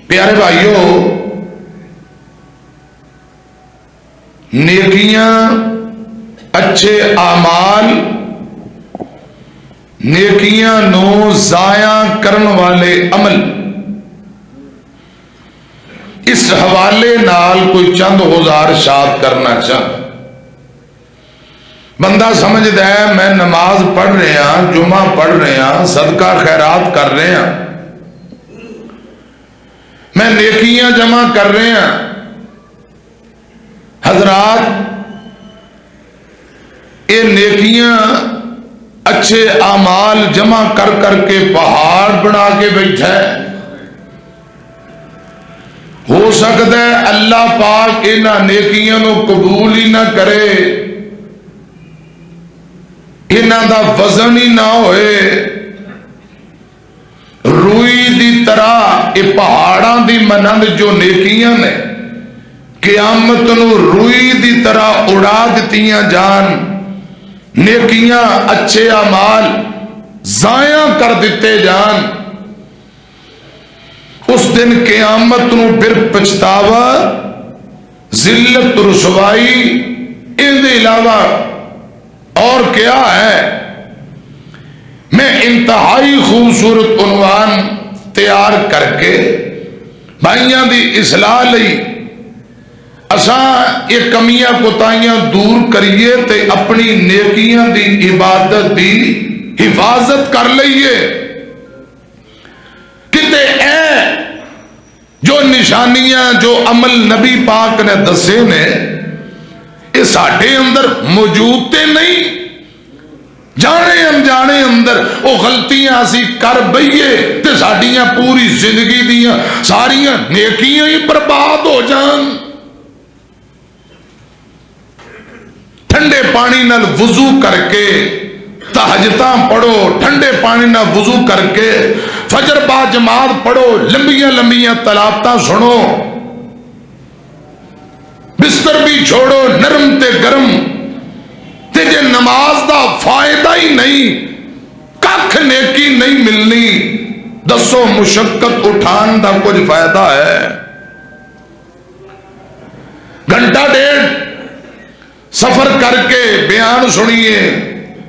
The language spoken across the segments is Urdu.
پیارے بھائیو، نیکیاں، اچھے اعمال، نیکیاں نو ضائع کرن والے عمل، اس حوالے نال کوئی چند گزارشات کرنا چاہتا۔ بندہ سمجھدا ہے میں نماز پڑھ رہے ہیں، جمعہ پڑھ رہے ہیں، صدقہ خیرات کر رہے ہیں، میں نیکیاں جمع کر رہے ہیں۔ حضرات، یہ نیکیاں، اچھے اعمال جمع کر کر کے پہاڑ بنا کے بیٹھا ہے۔ ہو سکتا ہے اللہ پاک انہاں نیکیاں نو قبول ہی نہ کرے، انہاں دا وزن ہی نہ ہوئے، روئی دی طرح یہ پہاڑاں دی مانند جو نیکیاں نے قیامت نو روئی دی طرح اڑا دتیاں جان، نیکیاں اچھے اعمال ضائع کر دیتے جان، اس دن قیامت نو پھر پچھتاوا، ذلت، رسوائی، ان کے علاوہ اور کیا ہے؟ میں انتہائی خوبصورت عنوان تیار کر کے بھائیاں دی اصلاح لئی اساں یہ کمیاں کوتاہیاں دور کریے تے اپنی نیکیاں دی عبادت دی حفاظت کر لئیے۔ کتے اے جو نشانیاں، جو عمل نبی پاک نے دسے نے، یہ ساڑھے اندر موجود تے نہیں، جانے انجانے اندر وہ غلطیاں اسی کر بئیے تے ساڑھیاں پوری زندگی دیاں ساریاں نیکیاں ہی برباد ہو جان۔ ٹھنڈے پانی نال وضو کر کے تہجداں پڑھو، ٹھنڈے پانی نال وضو کر کے فجر با جماعت پڑھو، لمبیاں لمبیاں تلاوتاں سنو، بستر بھی چھوڑو نرم تے گرم، تے جے نماز دا فائدہ ہی نہیں، ککھ نیکی نہیں ملنی، دسو مشقت اٹھان دا کچھ فائدہ ہے؟ گھنٹہ ڈیڑھ سفر کر کے بیان سنیے،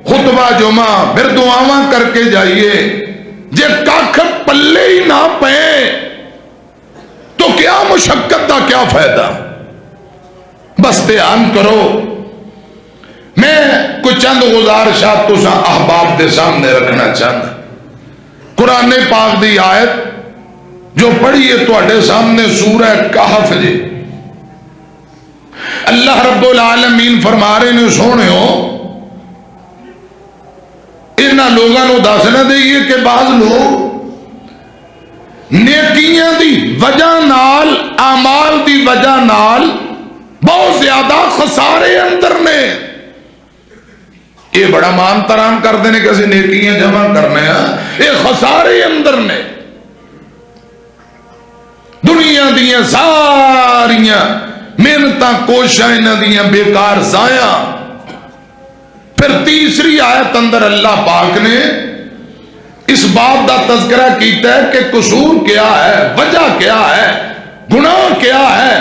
خطبہ جمعہ، پھر دعاواں کر کے جائیے، جے ککھ پلے ہی نہ پے تو کیا مشقت دا کیا فائدہ؟ بس دھیان کرو۔ میں کچھ چند گزارشات تو احباب دے سامنے رکھنا چاہتا۔ قرآن پاک دی آیت جو پڑھی ہے تواڈے سامنے سورہ کہف جی، اللہ رب العالمین فرما رہے نے سونےو، انہاں لوگاں نو دسنا دئیے کہ بعض لوگ نیکیاں دی وجہ نال، اعمال دی وجہ نال بہت زیادہ خسارے اندر نے۔ یہ بڑا مان تران کر دینے کہ اسی نیکیاں جمع کرنے ہیں، یہ خسارے اندر نے، دنیا دیاں ساریاں محنتاں کوششاں انہاں دیاں بیکار ضائع۔ پھر تیسری آیت اندر اللہ پاک نے اس بات دا تذکرہ کیتا ہے کہ قصور کیا ہے، وجہ کیا ہے، گناہ کیا ہے،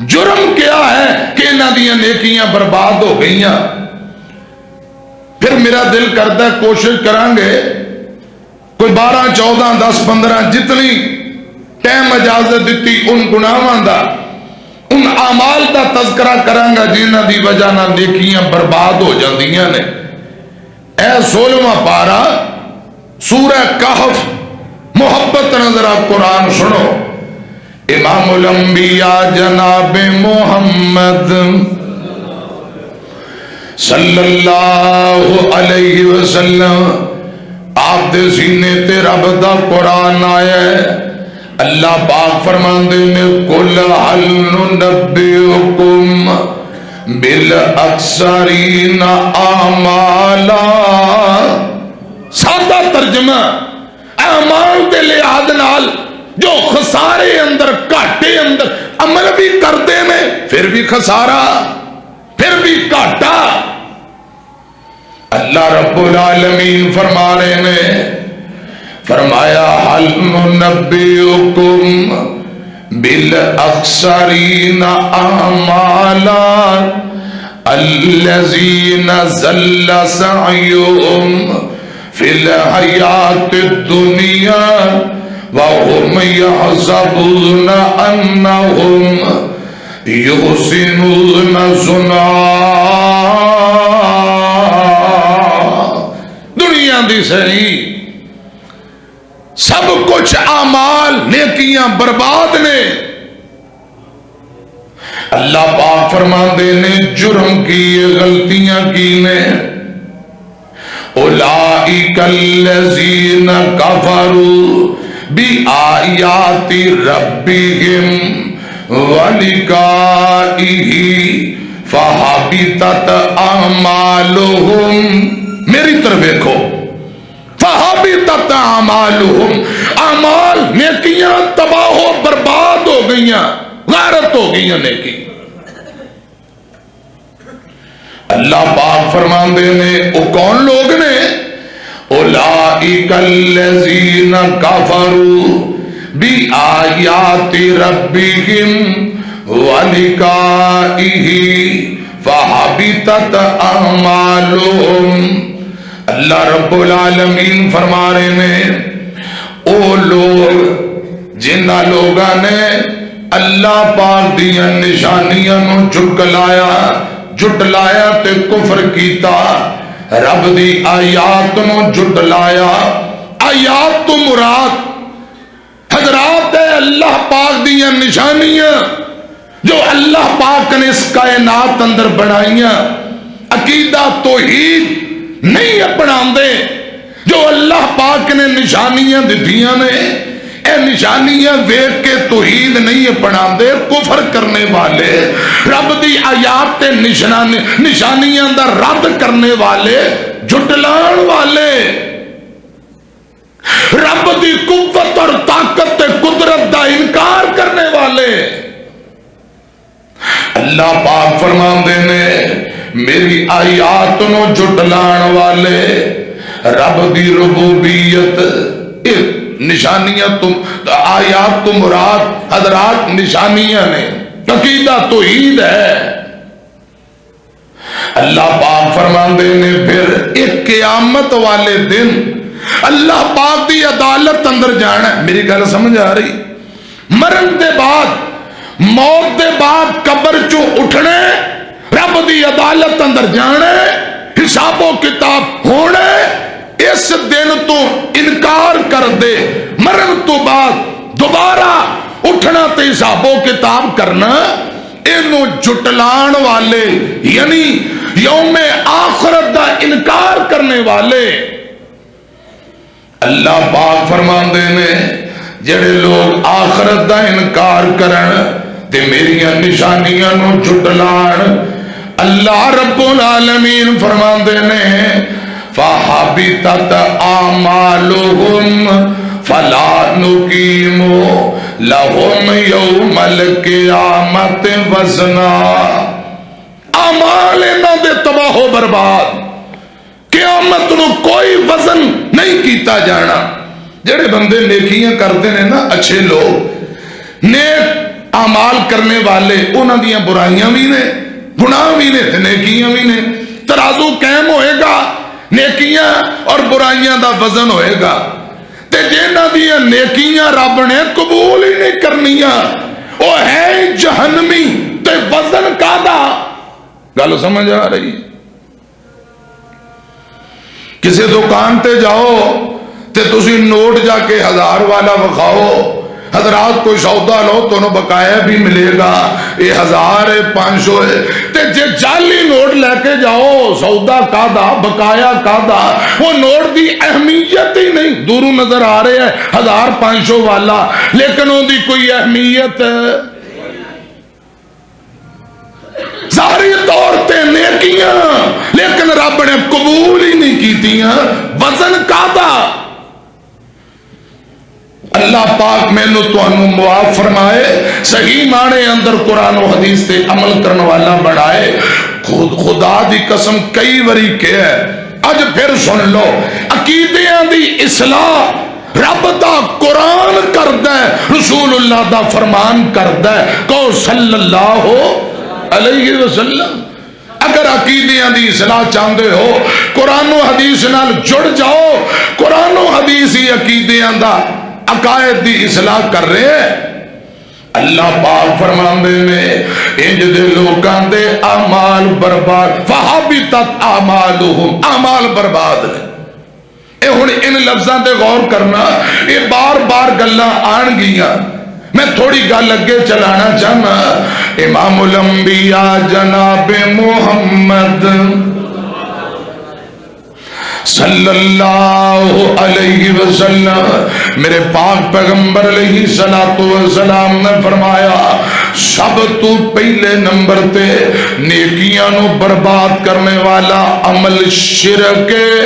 جرم کیا ہے کہ انہاں دیاں نیکیاں برباد ہو گئیاں۔ پھر میرا دل کرتا ہے کوشش کریں گے کوئی 12 14 10 15 جتنی ٹائم اجازت دیتی ان گناہاں دا، ان اعمال دا تذکرہ کریں گا جنہاں دی وجہ نہ نیکیاں برباد ہو جاندیاں نے۔ اے 16واں پارہ سورہ کہف، محبت نظر آپ قرآن سنو۔ امام الانبیاء جناب محمد صلی اللہ علیہ وسلم، آپ دے سینے تے رب دا قرآن آیا ہے۔ اللہ پاک فرماندے نے قُلْ هَلْ نُنَبِّئُكُمْ بِالْأَخْسَرِينَ أَعْمَالًا۔ سادہ ترجمہ، اعمال دے لحاظ نال جو خسارے اندر، گھاٹے اندر عمل بھی کرتے ہیں پھر بھی خسارہ، پھر بھی گھاٹا۔ اللہ رب العالمین فرما رہے ہیں، فرمایا حل ننبئکم بالاخسرین اعمالا الذین ضل سعیہم فی الحیات الدنیا وهم يحسبون انہم یحسنون صنعا. دنیا دی صحیح سب کچھ اعمال نیکیاں برباد نے. اللہ پاک فرماندے نے جرم کیے غلطیاں کی نے. اولئک الذین کفروا بآیات ربہم ولقائہ فحبطت اعمالہم. میری طرف دیکھو. فحبطت اعمالہم، اعمال نیکیاں تباہ و برباد ہو گئیاں، غارت ہو گئیاں نیکی. اللہ پاک فرماندے نے وہ کون لوگ نے؟ اولئک الذین کفروا بآیات ربہم ولقائہ فحبطت اعمالہم. اللہ رب العالمین فرما رہے ہیں او لوگ جنہ لوگاں نے اللہ پاک دیاں نشانیاں نو جھٹلایا تے کفر کیتا، رب دی آیات نو جھٹلایا. آیات تو مراد حضرات ہے اللہ پاک دیاں نشانیاں جو اللہ پاک نے اس کائنات اندر بنائیاں. عقیدہ توحید نہیں اپنا دے جو اللہ پاک نے نشانیاں دتیاں نے. اے نشانیاں ویکھ کے توحید نہیں اپنا دے، کفر کرنے والے، رب دی آیات تے نشانیاں دا رد کرنے والے، جھٹلان والے، رب دی قوت اور طاقت تے قدرت دا انکار کرنے والے. اللہ پاک فرماندے نے میری آیات نو جھٹلان والے، رب دی ربوبیت، نشانیاں تم آیات تو مراد حضرات نشانیاں نے، عقیدہ توحید ہے. اللہ پاک فرماندے نے پھر ایک قیامت والے دن اللہ پاک دی عدالت اندر جانا ہے. میری گل سمجھ آ رہی؟ مرن دے بعد، موت دے بعد قبر چوں اٹھنے، رب دی عدالت اندر جانے، حساب و کتاب ہونے. اس دن تو انکار کر دے، مرن تو بعد دوبارہ اٹھنا تے حساب و کتاب کرنا، اینو جھٹلان والے یعنی یوم آخرت دا انکار کرنے والے. اللہ پاک فرماندے نے جڑے لوگ آخرت دا انکار کرن تے میریاں نشانیاں نو جھٹلان، اللہ رب العالمین فرماندے نے فحبطت اعمالہم فلا نقیم لہم یوم القیامت وزنا. اعمال انہاں دے تباہ و برباد، قیامت نو کوئی وزن نہیں کیتا جانا. جڑے بندے نیکیاں کرتے ہیں نا، اچھے لوگ نیک اعمال کرنے والے، انہاں دیاں برائیاں بھی نے، گناہ بھی نے تے نیکیاں بھی نے. ترازو قائم ہوئے گا، نیکیاں اور برائیاں دا وزن ہوئے گا. تے جنہاں دیاں نیکیاں رب نے قبول ہی نہیں کرنیاں، وہ ہے جہنمی. تے وزن کادا؟ گل سمجھ آ رہی؟ کسی دکان تے جاؤ تے تسی نوٹ جا کے 1000 والا وکھاؤ، حضرات کوئی سودا لو تو انہوں بقایا بھی ملے گا، یہ 1000 ہے 500 ہے. تے جے جعلی نوٹ لے کے جاؤ، سودا کادا بقایا کادا، وہ نوٹ دی اہمیت ہی نہیں. دوروں نظر آ رہے ہیں 1000 500 والا، لیکن ان دی کوئی اہمیت ظاہری طور تے نیکیاں لیکن رب نے قبول ہی نہیں کیتیاں. وزن کادا؟ اللہ پاک میں نو تو انو معاف فرمائے، صحیح معنی اندر قرآن و حدیث تے عمل کرنے والا بڑھائے. خدا دی قسم کئی وری کہ ہے، اج پھر سن لو، عقیدیاں دی اصلاح رب دا قرآن کردا ہے، رسول اللہ دا فرمان کردا ہے، کہو صلی اللہ علیہ وسلم۔ اگر عقیدیاں دی اصلاح چاہتے ہو قرآن و حدیث نال جڑ جاؤ، قرآن و حدیث ہی عقیدیاں دا عقائد دی اصلاح کر رہے ہیں۔ اللہ پاک فرماندے نے انج دے لوکاں دے اعمال برباد، فحبطت اعمالہم، اعمال برباد نے۔ اے ہن ان لفظاں تے غور کرنا، یہ بار بار گلاں آن گیاں، میں تھوڑی گل اگے چلانا چاہنا۔ امام الانبیاء جناب محمد صلی اللہ علیہ وسلم، میرے پاک پیغمبر علیہ السلام نے فرمایا سب تو پہلے نمبر تے نیکیاں نو برباد کرنے والا عمل شرک ہے۔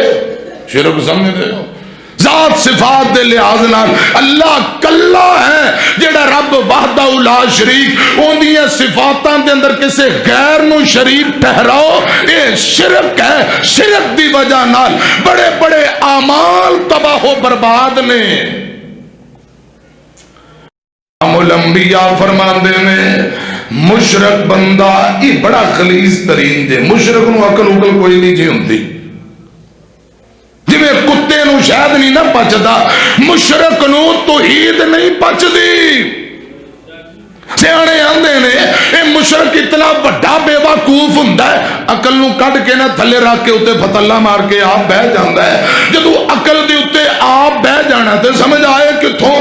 شرک سمجھتے ہو؟ ذات صفات دے لحاظ نال اللہ کلا ہے جڑا رب وحدہ لا شریک، اونਦੀਆਂ صفاتاں دے اندر کسے غیر نو شریک ٹھہراؤ، یہ شرک ہے۔ شرک دی وجہ نال بڑے بڑے اعمال تباہ و برباد نے۔ امام الانبیاء فرماندے نے مشرک بندہ یہ بڑا خلیص ترین جے، مشرک نو عقل اکل کوئی نہیں جی ہوندی، جی میں کتے نو شاید نہیں نہ پچدا، مشرک نو توحید نہیں پچدی۔ سیانے آندے نے اے مشرک اتنا بڑا بے وقوف ہوندا ہے، عقل نو کڈ کے نہ تھلے رکھ کے اوتے فتلا مار کے آپ بہ جاندا ہے۔ جدوں عقل دے اوتے آپ بہ جانا تے سمجھ آئے کتھوں؟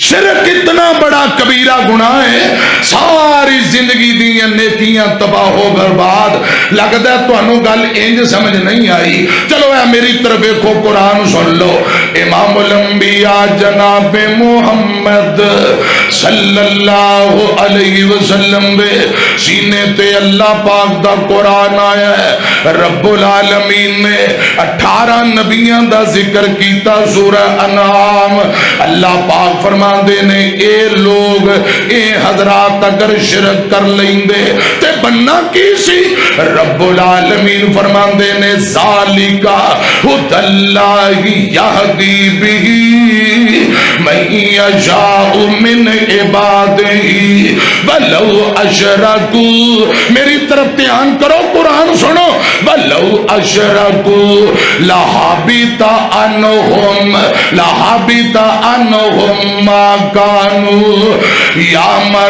شرک اتنا بڑا کبیرہ گناہ ہے، ساری زندگی دیاں نیکیاں تباہ و برباد۔ لگتا ہے تانوں گل انج سمجھ نہیں آئی، چلو اے میری طرف دیکھو، قرآن سن لو۔ امام الانبیاء جناب محمد صلی اللہ علیہ وسلم دے سینے تے اللہ پاک دا قرآن آیا ہے۔ رب العالمین نے 18 نبیاں دا ذکر کیتا سورہ انعام۔ اللہ پاک فرما دے نے اے لوگ، اے حضرات اگر شرک کر لیندے تے بننا کی سی؟ رب العالمین فرما دے نے ذالکا ھدی اللہ یہدی بہ من یشاء من عبادہ ولو اشرکوا۔ میری طرف دھیان کرو، قرآن سنو۔ ولو اشرکوا لحبط عنہم ما کانوا یعملون۔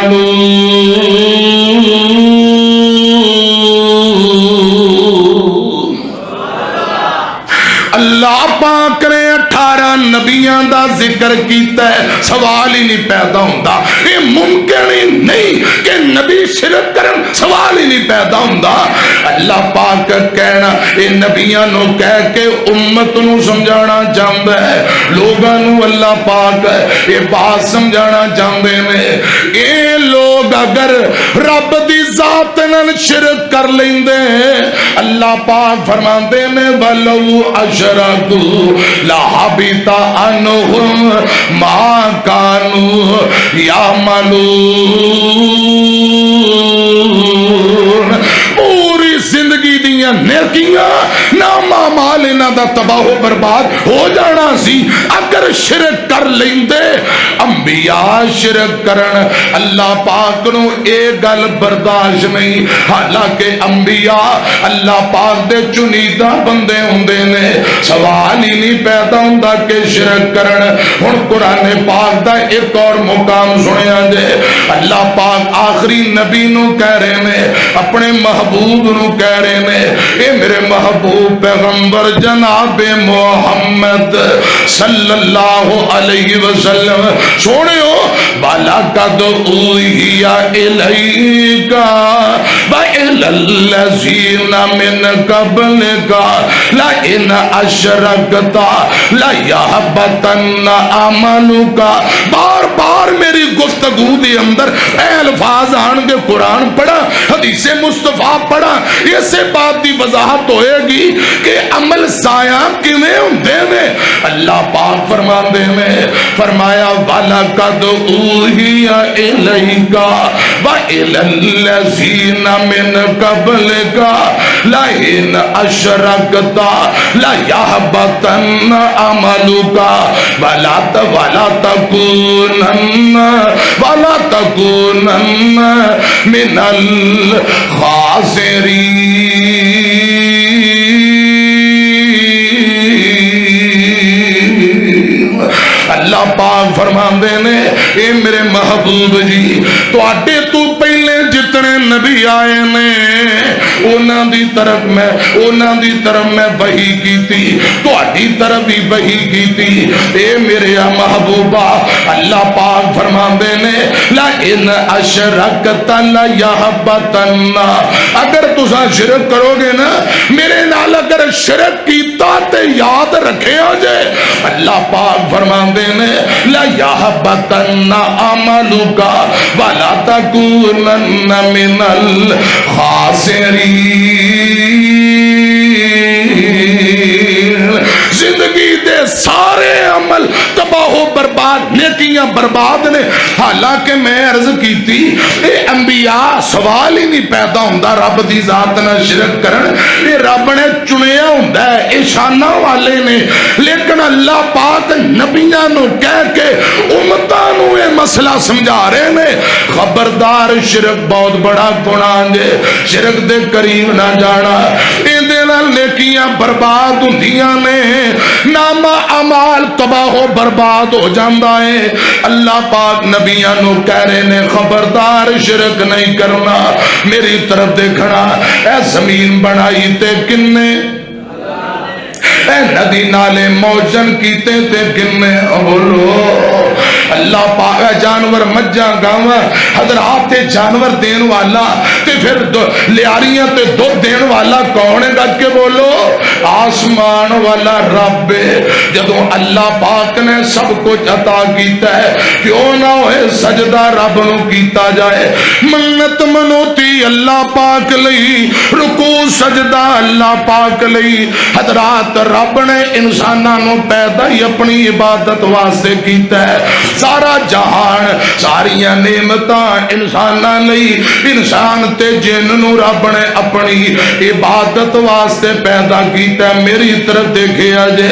اللہ پاک نے 18 نبیاں دا ذکر کیتا ہے، سوال ہی نہیں پیدا ہوندا، یہ ممکن ہی نہیں کہ نبی شرک کرن، سوال ہی نہیں پیدا ہوندا۔ اللہ پاک کہنا اے نبیاں نو کہہ کے امت نو سمجھانا چاہتا ہے، لوگاں نو اللہ پاک یہ بات سمجھانا چاہتے ہیں۔ اے لوگ اگر رب دی ذات نال شرک کر لیندے، اللہ پاک فرماندے نے ولو اشرکوا لحبط عنہم ما کانوا یعملون۔ پوری زندگی دیاں نیکیاں ناما مال انہاں دا تباہ و برباد ہو جانا سی اگر شرک کر لیندے۔ انبیاء شرک کرن، اللہ پاک نو اے گل برداشت نہیں، حالانکہ انبیاء اللہ پاک دے چنیدہ بندے ہوندے نے، سوال ہی نہیں پیدا ہوندا کہ شرک کرن۔ ہن قرآن پاک دا ایک اور مقام سنیا جے، اللہ پاک آخری نبی نو کہہ رہے نے، اپنے محبوب نو کہہ رہے نے، اے میرے محبوب پیغمبر جناب محمد صلی اللہ علیہ وسلم سوڑیو وَلَقَدْ أُوحِيَ إِلَيْكَ وَإِلَى الَّذِينَ مِنْ قَبْلِكَ لَئِنْ أَشْرَكْتَ لَيَحْبَطَنَّ عَمَلُكَ۔ بار بار میری گفتگو دے اندر اے الفاظ آن کے قرآن پڑھا، حدیث مصطفیٰ پڑھا، یہ سے بات دی وضاحت ہوئے گی کہ عمل ضائع کیویں ہوندے نے۔ اللہ پاک فرماندے نے، فرمایا وَلَقَدْ أُوحِيَ إِلَيْكَ وَإِلَى الَّذِينَ مِنْ قَبْلِكَ لئن اشرکت لیحبطن عملک ولا تکونن من الخاسرین۔ اللہ پاک فرماندے نے اے میرے محبوب جی تواڈے تو پہلے جتنے نبی آئے نے انہاں دی طرف میں وحی کیتی، تواڈی طرف بھی وحی کیتی۔ اے میرے محبوبہ اللہ پاک فرماندے نے لئن اشرکت لیحبطن، اگر تساں شرک کرو گے نا میرے نال، اگر شرک کیتا تے یاد رکھیا جے اللہ پاک فرماندے نے لیحبطن عملک ولا تکونن من الخاسرین۔ زندگی دے سارے عمل تباہ و برباد، نیکیاں برباد نے۔ حالانکہ میں عرض کیتی اے انبیاء سوال ہی نہیں پیدا ہوندا رب دی ذات نال شرک کرن، اے رب نے چنیا ہوندا ہے، اے شاناں والے نے، لیکن اللہ پاک نبیاں نو کہہ کے امتاں نو اے مسئلہ سمجھا رہے نے خبردار شرک بہت بڑا گناہ ہے، شرک دے قریب نہ جانا، ایندے نال نیکیاں برباد ہوندیاں نے، نامہ اعمال تباہ و برباد ہو جاندا ہے۔ اللہ پاک نبیاں نو کہہ رہے نے خبردار شرک نہیں کرنا، میری طرف دیکھنا، اے زمین بنائی تے کنے، اے ندی نالے موجن کیتے تے کنے، بولو اللہ پاک جانور مجھاں گاواں حضرات تے جانور دین والا تے پھر لیاریاں تے دودھ دین والا کون ہے؟ گج کے بولو آسمان والا رب ہے۔ جدوں اللہ پاک نے سب کچھ عطا کیتا ہے کیوں نہ ہوئے سجدہ رب نو کیتا جائے، منت منوتی اللہ پاک لئی، رکوع سجدہ اللہ پاک لئی۔ حضرات رب نے انساناں نو پیدا ہی اپنی عبادت واسطے کیتا ہے، سارا جہان ساریاں نعمتاں انساناں لئی، انسان تے جن نو رب نے اپنی عبادت واسطے پیدا کیتا ہے۔ میری طرف دیکھیا جے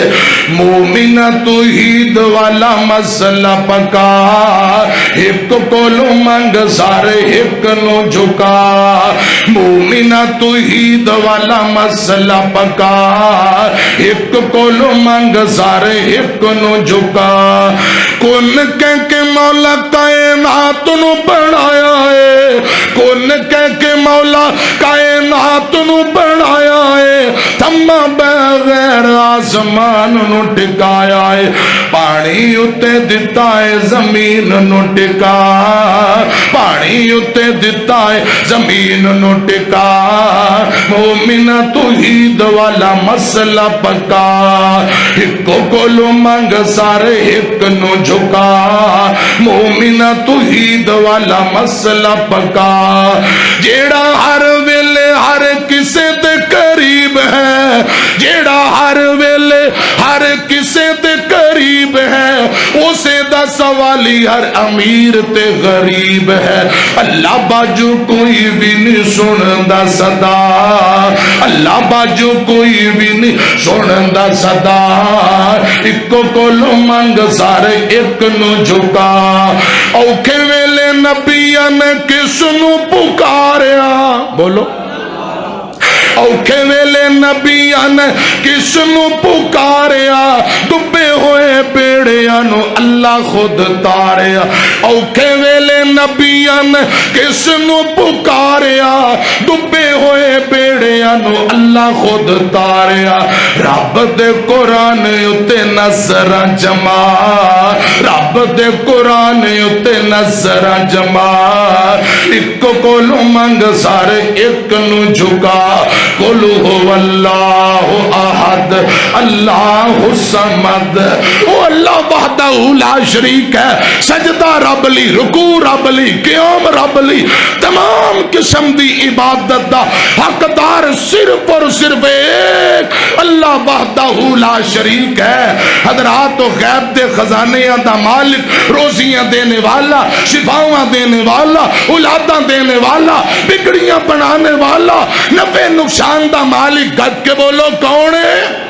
مومن توحید والا مسئلہ پکا، ایک کولو منگ سارے ایک نو جھکا، مومن توحید والا مسئلہ پکا، ایک کولو منگ سارے ایک نو جھکا، کون کہہ کے مولا کائنات نو بنایا ہے، کون کہہ کے مولا کائنات نو بنایا ہے، تھما بغیر آسمان نو ٹکایا ہے، پانی اتے دتا ہے زمین نو ٹکا، پانی اتے دتا ہے زمین نو ٹکا، مومن توحید والا مسئلہ پکا، ایک کولو منگ سارے ایک نو جھکا، مومن توحید والا مسئلہ پکا، جیڑا ہر ویلے ہر کسے دے قریب ہے، جیڑا ہر ویلے ہر کسے دے قریب ہے، اسے دا سوالی ہر امیر تے غریب ہے، اللہ باجو کوئی بھی نہیں سنندا صدا، اللہ باجو کوئی بھی نہیں سنندا صدا، ایک کولو منگ سارے ایک نو جھکا، اوکھے ویلے نبیاں نے کس نو پکاریا، بولو اوکھے ویلے نبیاں نے کس نو پکاریا، ڈبے ہوئے بیڑیاں نو اللہ خود تاریا، اوکھے ویلے نبیاں نے کس نو پکاریا، ڈبے ہوئے بیڑیاں نو اللہ خود تاریا، رب دے قرآن اتے نظراں جما، رب دے قرآن اتے نظراں جما، ایک کولو منگ سارے ایک نو جھکا، قل هو اللہ احد اللہ الصمد، وہ اللہ وحدہ لا شریک ہے، سجدہ رب لی، رکوع رب لی، قیام رب لی، تمام قسم دی عبادت دا حقدار صرف اور صرف ایک اللہ وحدہ لا شریک ہے۔ حضرات و غیب دے خزانیاں دا مالک، روزیاں دینے والا، شفاواں دینے والا، اولاداں دینے والا، بگڑیاں بنانے والا، نفع نقصان شان دا مالک گد کے بولو کون ہے؟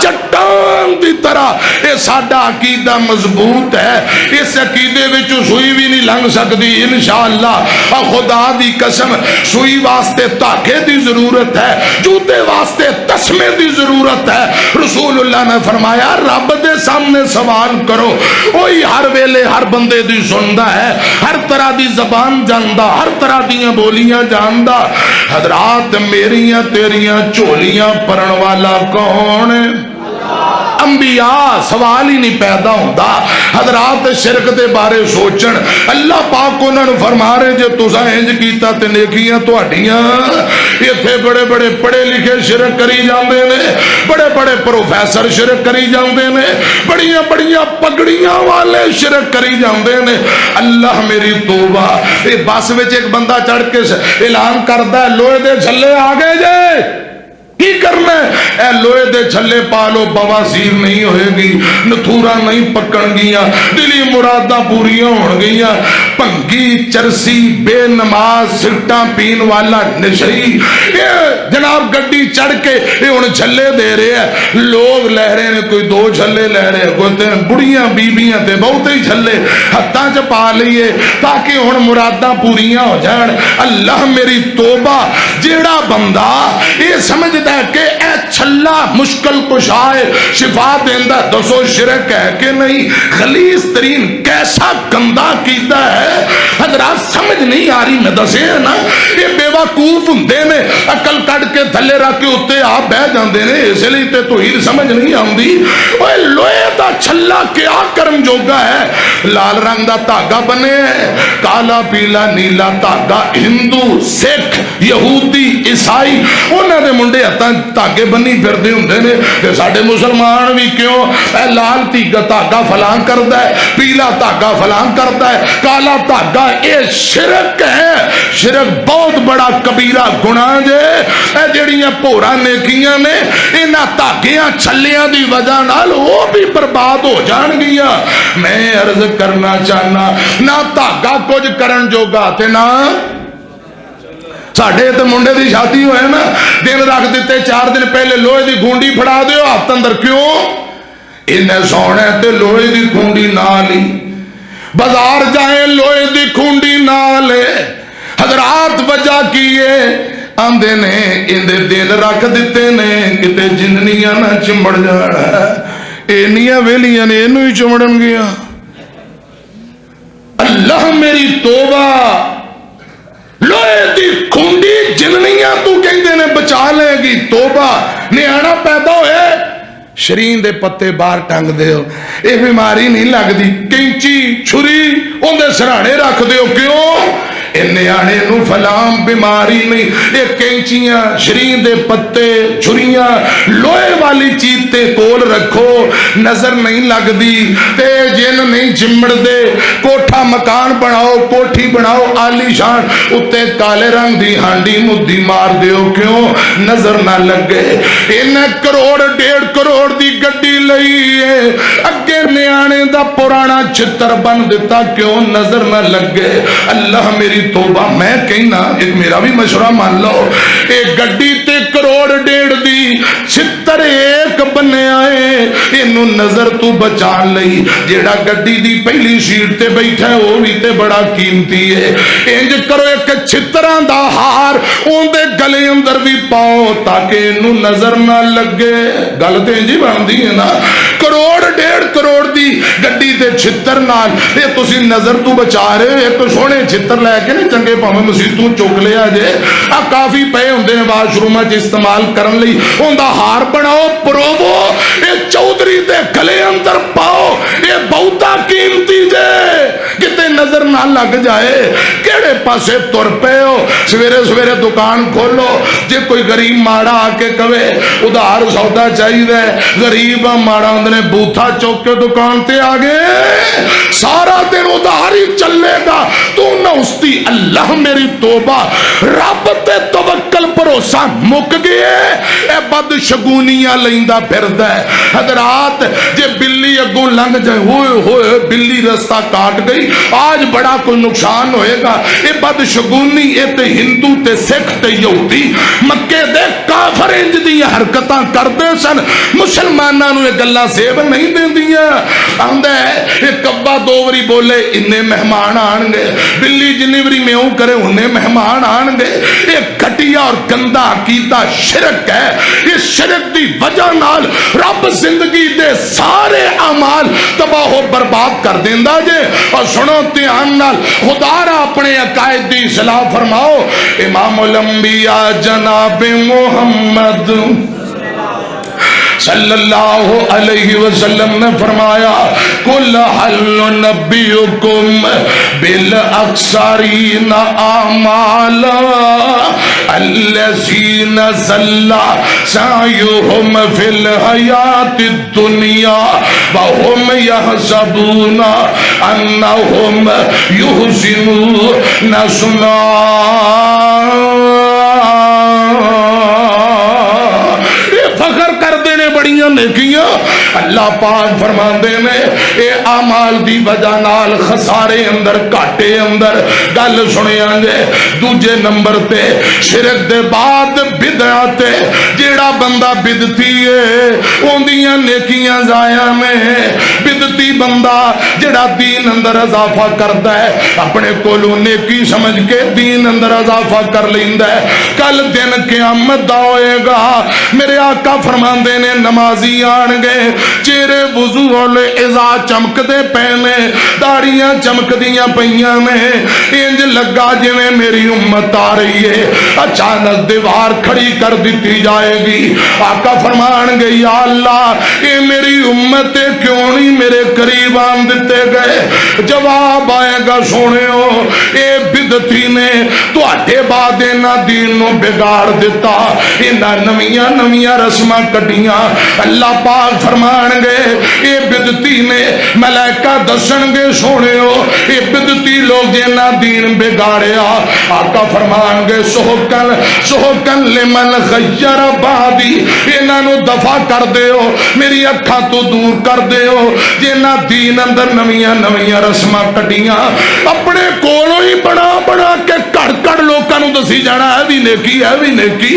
چٹان دی طرح۔ یہ ساڈا عقیدہ مضبوط ہے، اس عقیدے وچ سوئی بھی نہیں لنگ سکتی انشاءاللہ۔ اور خدا دی قسم سوئی واسطے دھاگے دی ضرورت ہے، جوتے واسطے تسمے دی ضرورت ہے۔ رسول اللہ نے فرمایا رب دے سامنے سوال کرو، وہی ہر ویلے ہر بندے دی سندا ہے، ہر طرح دی زبان جاندا، ہر طرح دیاں بولیاں جاندا۔ حضرات میریاں تیریاں چولیاں پرن والا کون ہے؟ انبیاء سوال ہی نہیں پیدا ہوتا۔ حضرات شرک دے بارے سوچن، اللہ پاک انہوں نے فرما رہے جے تساں انج کیتا تے نیکیاں تہاڈیاں۔ ایتھے بڑے بڑے پڑھے لکھے شرک کری جاندے نے، بڑے بڑے پروفیسر شرک کری جاندے نے، بڑیاں بڑیاں پگڑیاں والے شرک کری جاندے نے۔ اللہ میری توبہ، اے بس وچ ایک بندہ چڑھ کے اعلان کردا ہے لوہے دے چھلے آ گئے جے، کی کرنا ہے؟ اے لوہے دے چھلے پالو، بواسیر نہیں ہوئے گی، نتھورا نہیں پکن گیاں، دلی مرادہ پوریاں ہون گیاں۔ پنگی چرسی بے نماز سٹاں پین والا نشئی یہ جناب گڈی چڑھ کے یہ ہن چھلے دے رہے ہیں، لوگ لے رہے ہیں، کوئی 2 چھلے لے رہے ہیں، کوئی بڑیاں بیبیاں تے بہت ہی چھلے ہتھاں چ پا لئیے تاکہ ہن مراداں پوریاں ہو جان۔ اللہ میری توبہ، جیڑا بندہ یہ سمجھ کہ اے چھلا مشکل کشا ہے، شفا دیندا، دسو شرک ہے کہ نہیں؟ غلیظ ترین کیسا گندا کیتا ہے حضرات، سمجھ نہیں آ رہی۔ میں دسے نا یہ بے وقوف ہوندے نے، عقل کٹ کے تھلے رکھ کے اوتے آپ بہ جاندے نے، اس لیے تے توحید سمجھ نہیں آندی۔ اوے لوہے دا چھلا کیا کرم جوگا ہے؟ لال رنگ دا دھاگا بنے ہے، کالا پیلا نیلا دھاگا، ہندو سکھ یہودی عیسائی انہاں دے منڈے دھاگے بنی پھردے ہوندے نے، تے ساڈے مسلمان بھی کیوں اے لال دھاگا فلاں کردا ہے، پیلا دھاگا فلاں کردا ہے، کالا دھاگا۔ اے شرک ہے، شرک بہت بڑا کبیرہ گناہ جے۔ اے جڑیاں پورا نیکیاں نے انہاں دھاگیاں چھلیاں دی وجہ نال وہ بھی برباد ہو جان گیاں۔ میں عرض کرنا چاہنا نہ دھاگا کچھ کرن جوگا تے نہ ساڑھے تے منڈے دی شادی ہوئے نا، دن رکھ دیتے 4 دن پہلے لوہے دی گھونڈی پھڑا دیو ہاتھ اندر، کیوں؟ انہیں سونے تے لوہے دی گھونڈی نہ لی، بازار جائیں لوہے دی گھونڈی نہ لے۔ حضرات وجہ کیے آندے نے اندے دن رکھ دیتے نے کتے جننیاں نہ چمڑ جانا، اینیاں ویلیاں نے اینو ہی چمڑن گیا۔ اللہ میری توبہ، لوہے دی کھنڈی جننیاں تو کہندے نے بچا لے گی۔ توبہ، نیانا پیدا ہوئے شرین دے پتے باہر ٹنگ دیو، اے بیماری نہیں لگ دی، کینچی چھری ان دے سرانے رکھ دیو، کیوں؟ اے نیانے نو فلام بیماری نہیں، اے کینچیاں شرین دے پتے چھریاں لوہے والی چیز تے کول رکھو، نظر نہیں لگ دی، تے جن نہیں چمڑ دے۔ کوٹھا مکان بناؤ، کوٹھی بناؤ عالی شان، اتے کالے رنگ دی ہانڈی مدی مار دیو، کیوں؟ نظر نہ لگے۔ انہیں کروڑ 1.5 کروڑ دی گڈی لئیے، اگے نیانے دا پرانا چتر بن دیتا، کیوں؟ نظر نہ لگے۔ اللہ میری توبہ، میں کہنا ایک میرا بھی مشورہ مان لو، ایک گڈی تے 1.5 کروڑ دی چتر ایک بنے آئے، انہوں نظر تو بچان لئی۔ جیڑا گڈی دی پہلی سیٹ تے بیٹھا ہے وہ بھی تے بڑا قیمتی ہے، انج کرو ایک چھتران دا ہار اون دے گلے اندر بھی پاؤ تاکہ انہوں نظر نہ لگے۔ گل تے انجی بن دی ہے نا، 1.5 کروڑ دی گڈی تے چھتر نال یہ تسی نظر تو بچا رہے، ایک سونے چھتر لے کے نہیں چنگے پاویں مسیتوں چک لیا جے، آ کافی پے ہوندے نے واش روماں چ استعمال کرن لئی، اون دا ہار بناؤ پروو، یہ چودھری دے گلے اندر پاؤ، یہ بہتا قیمتی جے، کتے نظر نہ لگ جائے۔ کیڑے پاسے تر پے ہو، سویرے سویرے دکان کھولو، جے کوئی غریب ماڑا آ کے کہے ادھار سودا چاہیے، غریب ماڑا اندر بوتھا چوک کے دکان تے آگے سارا دن ادھار ہی چلے گا، تو نہ اس دی۔ اللہ میری توبہ، رب تے توکل بھروسہ مک گئے، اے بد شگونیاں لیندا پھردا ہے۔ حضرات جے بلی اگوں لنگ جائے، ہوئے ہوئے بلی رستہ کاٹ گئی، آج بڑا کوئی نقصان ہوئے گا، یہ بدشگونی یہ تے ہندو تے سکھ تے یہودی مکے دے کافر انج دی حرکتاں کردے سن، مسلماناں نوں یہ گلاں سیب نہیں دیندیاں۔ آندا ہے یہ کبا دو واری بولے اننے مہمان آن گے، بلی جنی واری میوں کرے اننے مہمان آن گے۔ یہ گھٹیا اور گندا عقیدہ شرک ہے۔ اس شرک دی وجہ نال رب زندگی دے سارے اعمال تباہ و برباد کر دیندا جے۔ اور سنو دھیان نال، خدا را اپنے عقائد دی اصلاح فرماؤ۔ امام الانبیاء جناب محمد صلی اللہ علیہ وسلم نے فرمایا قل هل ننبئکم بالاخسرین اعمالا الذین ضل سعیهم فی الحیاۃ الدنیا وهم یحسبون انهم یحسنون صنعا۔ فخر کر دینے بڑیاں نیکیاں، اللہ پاک فرماندے نے اے اعمال دی وجہ نال خسارے اندر گھاٹے اندر گل سنیاں گے۔ دوجے نمبر تے شرک دے بعد بدعت، جیڑا بندہ بدعتی ہے اوندیاں نیکیاں ضائع نے۔ بدعتی بندہ جیڑا دین اندر اضافہ کردا ہے اپنے کولوں نیکی سمجھ کے دین اندر اضافہ کر لیندا ہے، کل دن قیامت دا ہوئے گا۔ میرے آقا فرماندے نے نمازی آن گے چہرے وضو والے اذا چمک دے پینے، داڑیاں چمک دیاں پیاں نے، انج لگا جویں میری امت آ رہی ہے۔ اچانک دیوار کھڑی کر دیتی جائے گی۔ آقا فرمان گے یا اللہ اے میری امت کیوں نہیں میرے قریب آن دیتے گئے؟ جواب آئے گا سونےو اے بدعتی نے تواڈے بعد انہاں دین نو بگاڑ دیتا، انہاں نویاں نویاں رسماں کٹیاں۔ اللہ پاک فرمان گے اے بدعتی نے ملائکہ دسن گے سونےو اے بدعتی لوگ جنہاں دین بگاڑیا۔ آقا فرمان گے سحقن سحقن لمن غیر بعدی، انہاں نو دفع کر دیو، میری اکھاں تو دور کر دیو جنہاں دین اندر نویاں نویاں رسماں کٹیاں، اپنے کولوں ہی بنا بنا کے کڑ کڑ لوکاں نو دسی جانا ہے بھی نیکی ہے بھی نیکی۔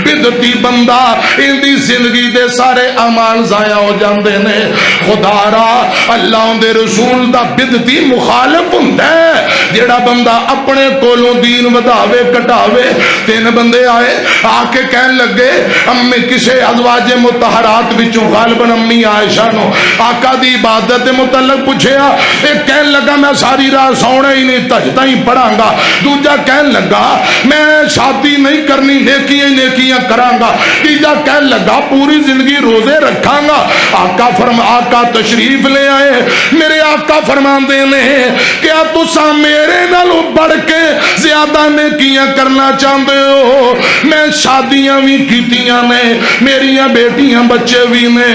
بدعتی بندہ ان دی زندگی دے سارے اعمال ضائع ہو جاندے نے۔ خدا را اللہ دے رسول دا بدعتی مخالف ہوندا ہے۔ جیڑا بندہ اپنے کولوں دین وداوے کٹاوے، تین بندے آئے آ کے کہن لگے امی کسے ازواج مطہرات وچوں غالباً امی عائشہ نو آقا دی عبادت متعلق پوچھیا، ایک کہن لگا میں ساری رات سونا ہی نہیں تہجداں ہی پڑھاں گا، دوجا کہن لگا میں شادی نہیں کرنی نیکیاں نیکیاں کراں گا، تیجا کہن لگا پوری زندگی روزے رکھاں گا۔ آقا تشریف لے آئے، میرے آقا فرماندے نے کیا تساں میرے نالوں بڑھ کے زیادہ نیکیاں کرنا چاہتے ہو؟ میں شادیاں بھی کیتیاں نے، میریاں بیٹیاں بچے بھی نے۔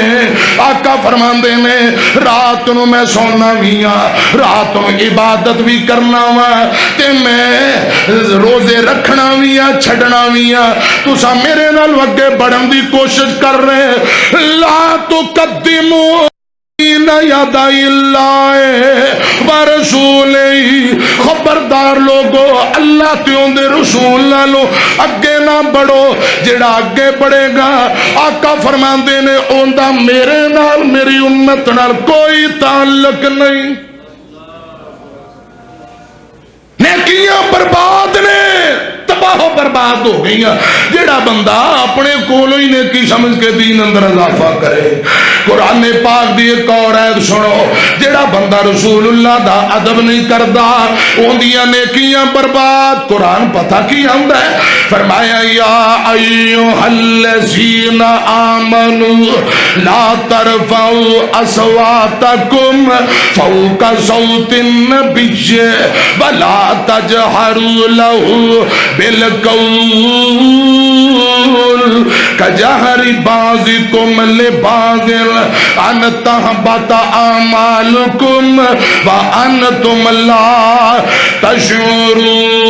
آقا فرماندے نے رات نو میں سونا بھی ہاں، رات نو عبادت بھی کرنا وا تے میں روزے رکھنا بھی ہاں چھڈنا بھی ہاں، تساں میرے نال اگے بڑھن دی کوشش کر رہے۔ لا تقدموا بین یدی اللہ ورسولہ، خبردار لوگو اللہ تے اون دے رسول نالوں اگے نہ بڑھو، جڑا اگے بڑھے گا آقا فرماندے نے اون دا میرے نال میری امت نال کوئی تعلق نہیں۔ نیکیاں برباد نے، تباہ و برباد ہو گئی۔ جیڑا بندہ اپنے کولوں ہی نیکی سمجھ کے دین اندر اضافہ کرے۔ قرآن پاک دی ایک اور آیت سنو، جیڑا بندہ رسول اللہ دا ادب نہیں کردا اوندیاں نیکیاں برباد۔ قرآن پتہ کی آندا ہے، فرمایا یا ایھا الذین آمنوا لا ترفعوا اصواتکم فوق صوت النبی ولا تجہروا لہ بالقول کجہر بعضکم لبعض ان تحبط اعمالکم وانتم لا تشعرون۔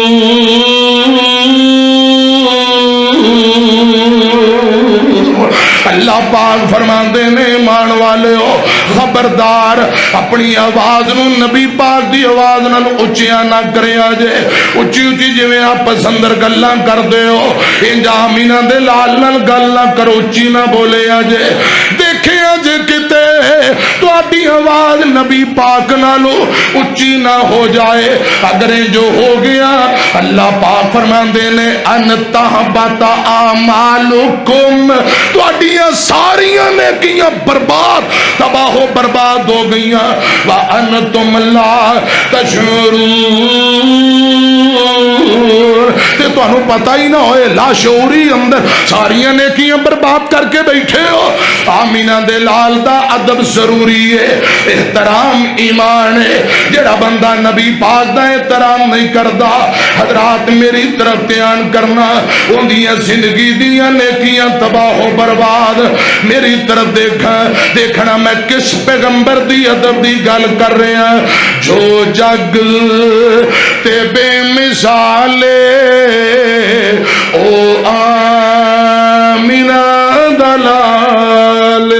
اللہ پاک فرماندے نے ایمان والےو خبردار اپنی آواز نو نبی پاک دی آواز نال اچیاں نہ کریا جے اچھی اچھی جویں آپس اندر گلاں کردے ہو انج آمینہ دے لال نال گل نہ کرو اچھی نہ بولیا جے دیکھیا جے کتے تہاڈی آواز نبی پاک نالو اچھی نہ ہو جائے اگر جو ہو گیا اللہ پاک فرماندے نے ان تحبط اعمالکم تہاڈیاں ساریاں نیکیاں برباد تباہ و برباد ہو گئیاں وانتم لا تشعرون تے تانوں پتہ ہی نہ ہوئے لا شعوری اندر ساریاں نیکیاں برباد کر کے بیٹھے ہو آمینہ دے لال دا ادب ضروری ہے احترام ایمان ہے جڑا بندہ نبی پاک دا احترام نہیں کردا حضرات میری طرف دھیان کرنا ان دیاں زندگی دیاں نیکیاں تباہ و برباد میری طرف دیکھنا میں کس پیغمبر دی ادب دی گل کر رہا جو جگ تے بے مثالے او آمینہ دلال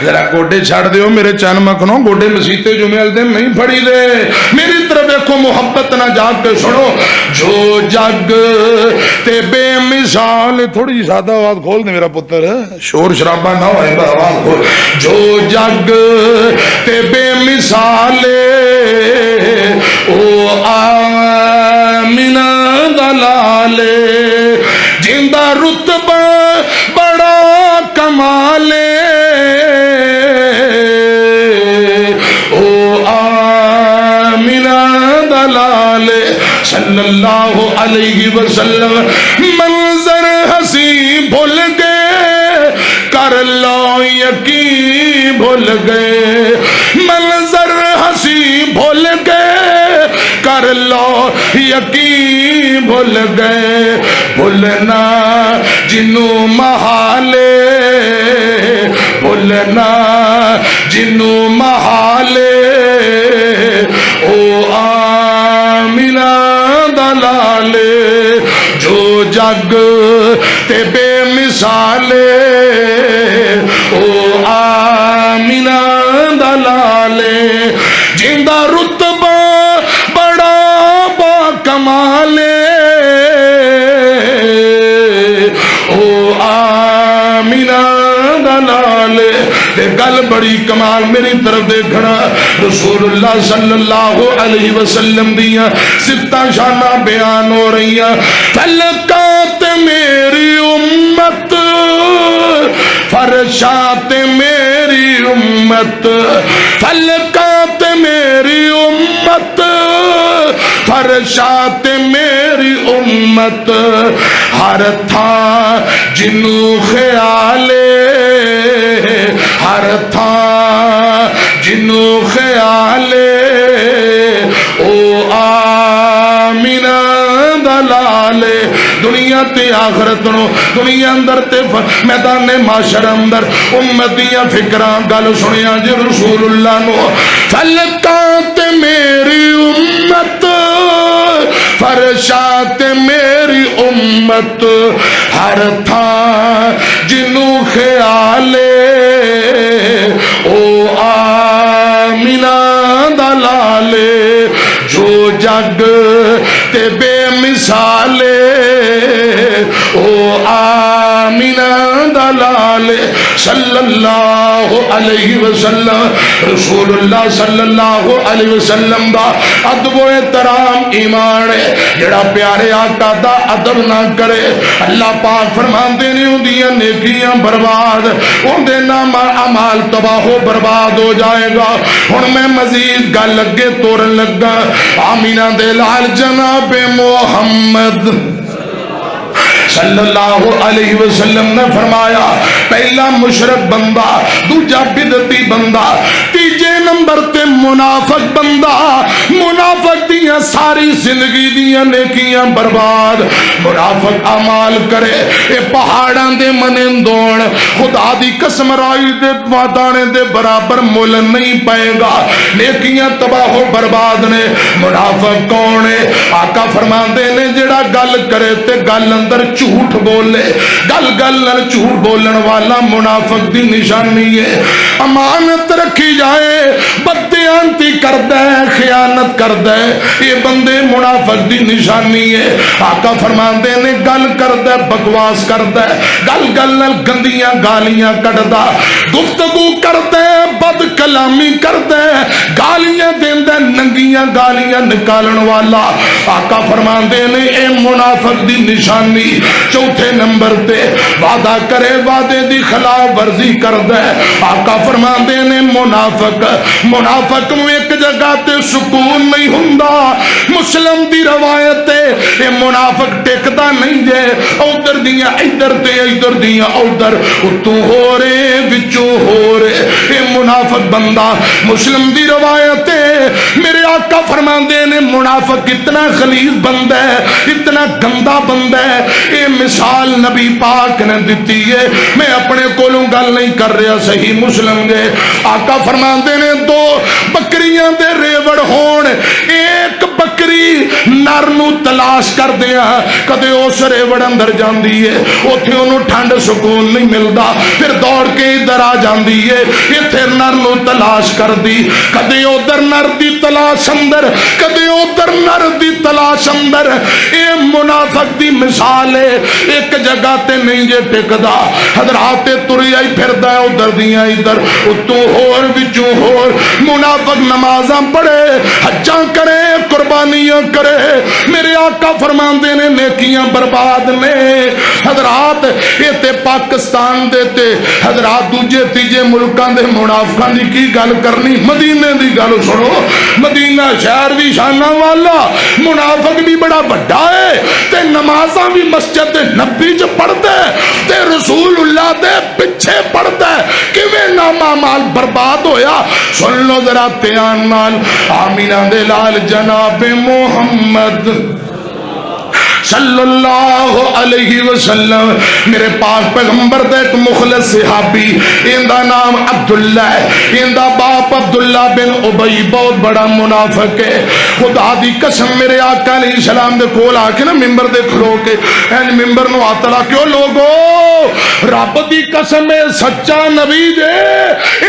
ذرا گوڈے چھاڑ دیو میرے چین مکھنوں گوڈے مسیتے جمعیل دن نہیں پھڑی دے میری طرف دیکھو محبت نہ جاگ کے سنو جو جگ تے بے مثال تھوڑی جی سادہ آواز کھول دے میرا پتر شور شرابہ نہ ہوئے آواز کھول جو جگ تے بے مثال او آمینہ دلال جندہ رتبہ بڑا کمال صلی اللہ علیہ وسلم منظر ہنسی بھول گئے کر لو یقین بھول گئے منظر ہنسی بھول گئے کر لو یقین بھول گئے بھولنا جنوں محالے بھولنا جنوں محالے او آمینہ دلالے جو جگ تے بے مثالے او آمینہ دلالے جندہ رتبہ بڑا با کمالے او آمینہ دلالے گل بڑی کمال میری طرف دیکھنا رسول اللہ صلی اللہ علیہ وسلم دیا ستہ شانہ بیان ہو رہی ہیں فلکات میری امت فرشات میری امت فلکات میری امت فرشات میری امت ہر تھا جنوں خیالے ہر تھا جنوں خیالے او آمینہ دلالے دنیا تے آخرت نو دنیا اندر تے میدان معاشر اندر امتیاں فکران گل سنیا جی رسول اللہ نو فلکات میری امت فرشات میری امت ہر تھا جنوں خیالے او آمینہ دلالے جو جگ تے بے مثالے او آمینہ دلالے صلی اللہ علیہ وسلم رسول اللہ صلی اللہ علیہ وسلم دا ادب و احترام ایمان ہے جڑا پیارے آقا دا ادب نہ کرے اللہ پاک فرماندے نے اندیاں نیکیاں برباد اندے نام اعمال تباہ و برباد ہو جائے گا ہن میں مزید گل لگے تورن لگا آمینہ دے لال جناب محمد صلی اللہ علیہ وسلم نے فرمایا پہلا مشرک بندہ دوجا بدعتی بندہ تیجے نمبر تے منافق بندہ، منافق دیاں ساری زندگی دیاں نیکیاں برباد، منافق اعمال کرے اے پہاڑاں دے منندون، خدا دی قسم رائی دے وادانے دے برابر مول نہیں پائے گا، نیکیاں تباہ و برباد نے۔ منافق کون ہے؟ آقا فرماندے نے جڑا گل کرے تے گل اندر جھوٹ بولے، گل گل نال جھوٹ بولن والا منافق دی نشانی ہے۔ امانت رکھی جائے بددیانتی کردا ہے، خیانت کردا ہے، یہ بندے منافق دی نشانی ہے۔ آقا فرماندے نے گل کردا ہے، بکواس کردا ہے، گل گل نال گندیاں گالیاں کڈدا، گفتگو کردا ہے، بد کلامی کردا ہے، گالیاں دیندا ہے، ننگیاں گالیاں نکالن والا۔ آقا فرماندے نے اے منافق دی نشانی۔ چوتھے نمبر تے وعدہ کرے وعدے دی خلاف ورزی کردا ہے۔ آقا فرماندے نے منافق نوں ایک جگہ تے سکون نہیں ہوندا۔ مسلم دی روایت ہے اے منافق ٹکدا نہیں جے، ادھر دیاں ادھر تے ادھر دیاں ادھر، اتوں ہو رے وچوں ہو رے، اے منافق بندہ۔ مسلم دی روایت ہے میرے آقا فرماندے نے منافق اتنا خلیظ بندہ ہے، اتنا گندا بندہ ہے، اے مثال نبی پاک نے دیتی ہے، میں اپنے کولوں گل نہیں کر رہا، صحیح مسلم دے۔ آقا فرماندے نے دو بکریاں دے ریوڑ ہون، ایک بکری نر نو تلاش کر دیا، کدے اس ریوڑ اندر جاندی ہے، اوتھے انہوں ٹھنڈ سکون نہیں ملدا، پھر دوڑ کے ادھر آ جاندی ہے، ایتھے نر نو تلاش کر دی، کدے ادھر نر دی تلاش اندر، کدے ادھر نر دی تلاش اندر۔ اے منافق دی مثال ہے، ایک جگہ تے نہیں جے ٹکدا، حضرات تریا ہی پھردا ہے، ادھر دیاں ادھر، اتوں ہور وچوں ہور۔ منافق نمازاں پڑھے، حجاں کرے، قربانیاں کرے، میرے آقا فرماندے نے نیکیاں برباد نے۔ حضرات یہ تے پاکستان دے تے حضرات دوجے تیجے ملکاں دے منافقاں دی کی گل کرنی، مدینے دی گل سنو، مدینہ شہر بھی شانہ والا، منافق بھی بڑا بڑا ہے، تے نمازاں بھی مسجد نبی چ پڑھدا ہے، تے رسول اللہ دے پیچھے پڑھدا ہے، کیویں نامہ مال برباد ہویا۔ سن لو ذرا دھیان نال، آمینہ دے لال جناب محمد صلی اللہ علیہ وسلم، میرے پاک پیغمبر دے ایک مخلص صحابی، اندہ نام عبداللہ ہے، اندہ باپ عبداللہ بن ابی بہت بڑا منافق ہے۔ خدا دی قسم میرے آقا علیہ السلام دے کول آ کے نا ممبر دے کھلو کے این ممبر نو آتلا کیوں لوگو رب دی قسم ہے سچا نبی جے،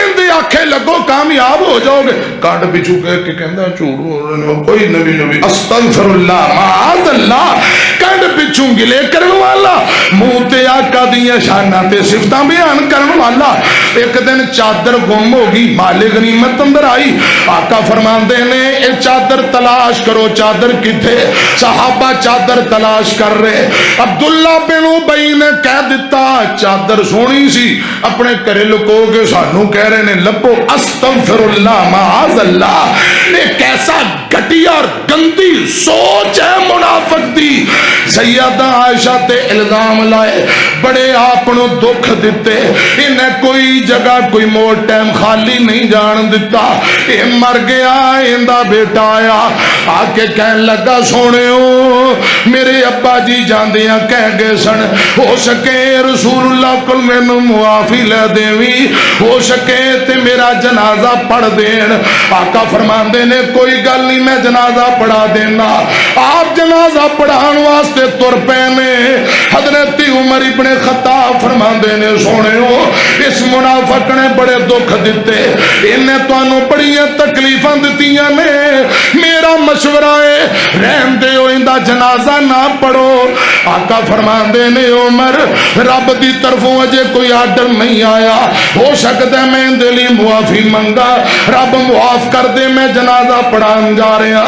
اندے آکھے لگو کامیاب ہو جاؤ گے، کانڈ پچھو کہ کہندہ چوڑ کوئی نبی استغفر اللہ معاذ اللہ، کنڈ پچھوں گلے کرن والا، منہ تے آقا دیاں شاناں تے صفتاں بیان کرن والا۔ ایک دن چادر گم ہوگی، مال غنیمت اندر آئی، آقا فرماندے نے اے چادر تلاش کرو، چادر کتھے؟ صحابہ چادر تلاش کر رہے، عبداللہ بن ابی نے کہہ دیتا چادر سونی سی، اپنے کرے لکو گے، سانو کہہ رہے نے لپو، استغفر اللہ معاذ اللہ۔ ایک ایسا گھٹیا اور گندی سوچ ہے منافق دی۔ سیدہ عائشہ تے الزام لائے، بڑے آپنوں دکھ دیتے، انہیں کوئی جگہ کوئی موڑ ٹائم خالی نہیں جان دیتا، یہ مر گیا اندہ بیٹا آیا، آکے کہن لگا سونے ہو میرے ابا جی جاندیاں کہہ گئے سن، ہو سکے رسول اللہ کل میں نو معافی لے دیوی، ہو سکے تے میرا جنازہ پڑھ دین۔ آقا فرماندے نے کوئی گل نہیں میں جنازہ پڑھا دینا۔ آپ جنازہ پڑھان واسطے تر پینے، حضرت عمر ابن خطاب فرماندے نے سونے ہو اس منافق نے بڑے دکھ دیتے، انہیں تو انہوں بڑیاں تکلیفاں دیتیاں نے، میرا مشورہ ہے رہن دے ہو اندہ جنازہ نہ پڑھو۔ آقا فرماندے نے عمر رب دی طرفوں اجے کوئی آرڈر نہیں آیا، ہو سکتا ہے میں دلی معافی منگا، رب معاف کر دے، میں جنازہ پڑھان جا رہا۔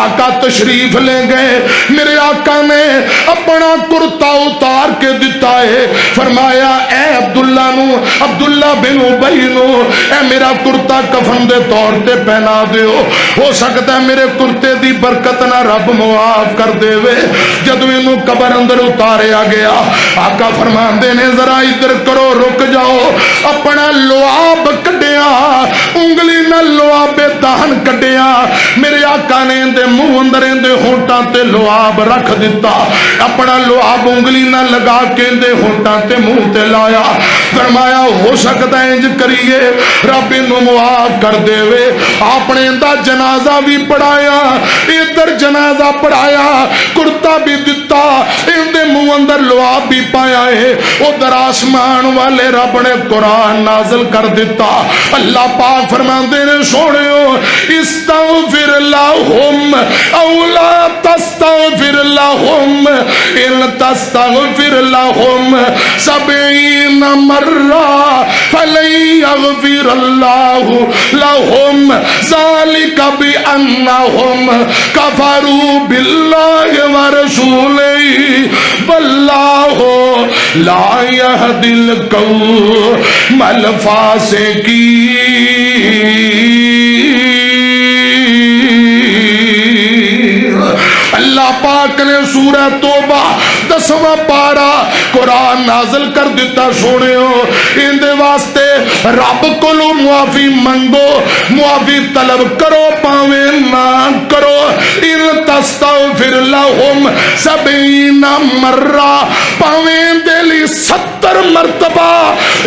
آقا تشریف لے گئے، میرے آقا نے اپنا کرتا اتار کے دیتا ہے، فرمایا اے عبداللہ نو، عبداللہ بن ابی نو، اے میرا کرتا کفن دے طور تے پہنا دیو، ہو سکتا ہے میرے کرتے دی برکت نہ رب معاف کر دے وے۔ جدو انہوں قبر اندر اتارے آ گیا، آقا فرماندے نے ذرا ادھر کرو، رک جاؤ، اپنا لعاب کڈیا، انگلی نہ لعاب دہن کڈیا میرے آقا نے اندے منہ اندر اندے ہونٹاں تے لعاب رکھ دیتا اپنا لعاب انگلی نہ لگا کے اندے ہونٹاں تے منہ تے لایا فرمایا ہو سکتا ہے انج کریے رب انہوں معاف کر دے وے آپ نے اندہ جنازہ بھی پڑھایا ادھر جنازہ پڑھایا کرتا بھی دیتا اندے منہ اندر لعاب بھی پایا ہے ادھر آسمان والے رب نے قرآن نازل کر دیتا اللہ پاک فرماندے نے سونےو استغفر لہم او لا تستغفر لہم ان تستغفر لہم 70 مرہ فلن یغفر اللہ لہم ذالک بانہم کفروا باللہ ورسولہ واللہ لا یہدی القوم الفاسقین اللہ پاک نے سورہ توبہ 10واں پارا قرآن نازل کر دیتا سونےو اندے واسطے رب کولو معافی منگو معافی طلب کرو پاویں نہ کرو ان تستغفر لہم 70 مرہ پاویں دلی 70 مرتبہ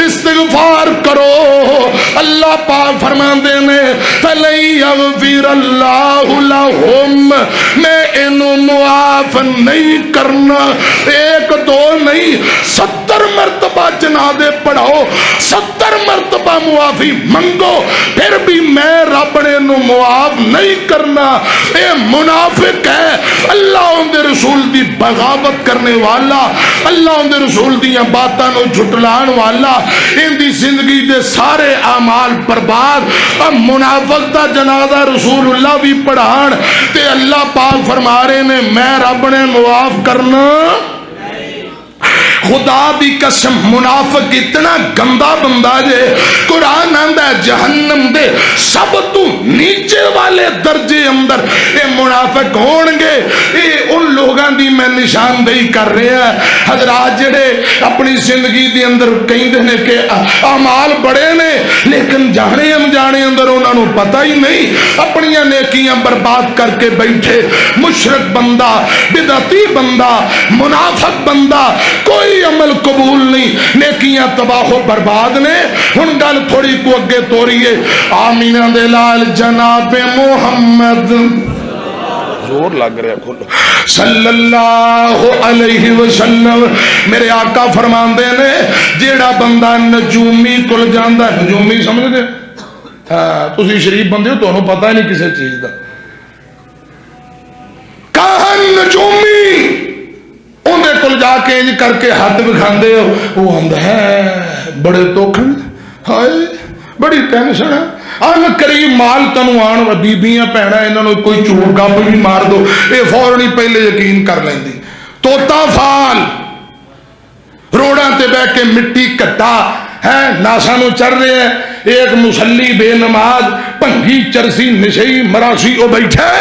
استغفار کرو اللہ پاک فرماندے نے فلن یغفر اللہ لہم میں انہوں معاف نہیں کرنا 1 2 نہیں 70 مرتبہ جنازے پڑھو 70 مرتبہ معافی منگو پھر بھی میں رب نے انہوں معاف نہیں کرنا اے منافق ہے اللہ ان دے رسول دی بغاوت کرنے والا اللہ ان دے رسول دی باتاں نو جھٹلان والا ان دی زندگی دے سارے اعمال برباد اب منافق دا جنازہ رسول اللہ بھی پڑھان تے اللہ پاک فرما رہے نے میں رب نے معاف کرنا خدا دی قسم منافق اتنا گندا بندہ جے قرآن آندہ ہے جہنم دے سب تو نیچے والے درجے اندر اے منافق ہونگے اے ان لوگاں دی میں نشاندہی کر رہے ہیں حضرات جڑے اپنی زندگی دی اندر کہیں دینے کے اعمال بڑے نے لیکن جانے اندر انہوں نے پتہ ہی نہیں اپنیاں نیکیاں برباد کر کے بیٹھے مشرک بندہ بدعتی بندہ منافق بندہ کوئی عمل قبول نہیں نیکیاں تباہ و برباد نے ہن گل تھوڑی کو اگے توریے آمینہ دے لال جناب محمد زور لگ رہا کھولو صلی اللہ علیہ وسلم میرے آقا فرماندے نے جیڑا بندہ نجومی کل جاندہ ہے نجومی سمجھ دے ہاں تسی شریف بندے ہو تو انہوں پتہ ہی نہیں کسے چیز دا کہاں نجومی اندھے کل جا کے انج کر کے ہاتھ بکھاندے ہو وہ اندھا ہے بڑے توکھن ہائے بڑی ٹینشن ہے ان قریب مال تنو آن بیبیاں پہنا انہوں نے کوئی چور گپ بھی مار دو اے فوراً پہلے یقین کر لیندی توتا فال روڑاں تے بے کے مٹی کٹا ہے ناسانو چر رہے ہیں ایک مسلی بے نماز پنگی چرسی نشئی مراسی او بیٹھے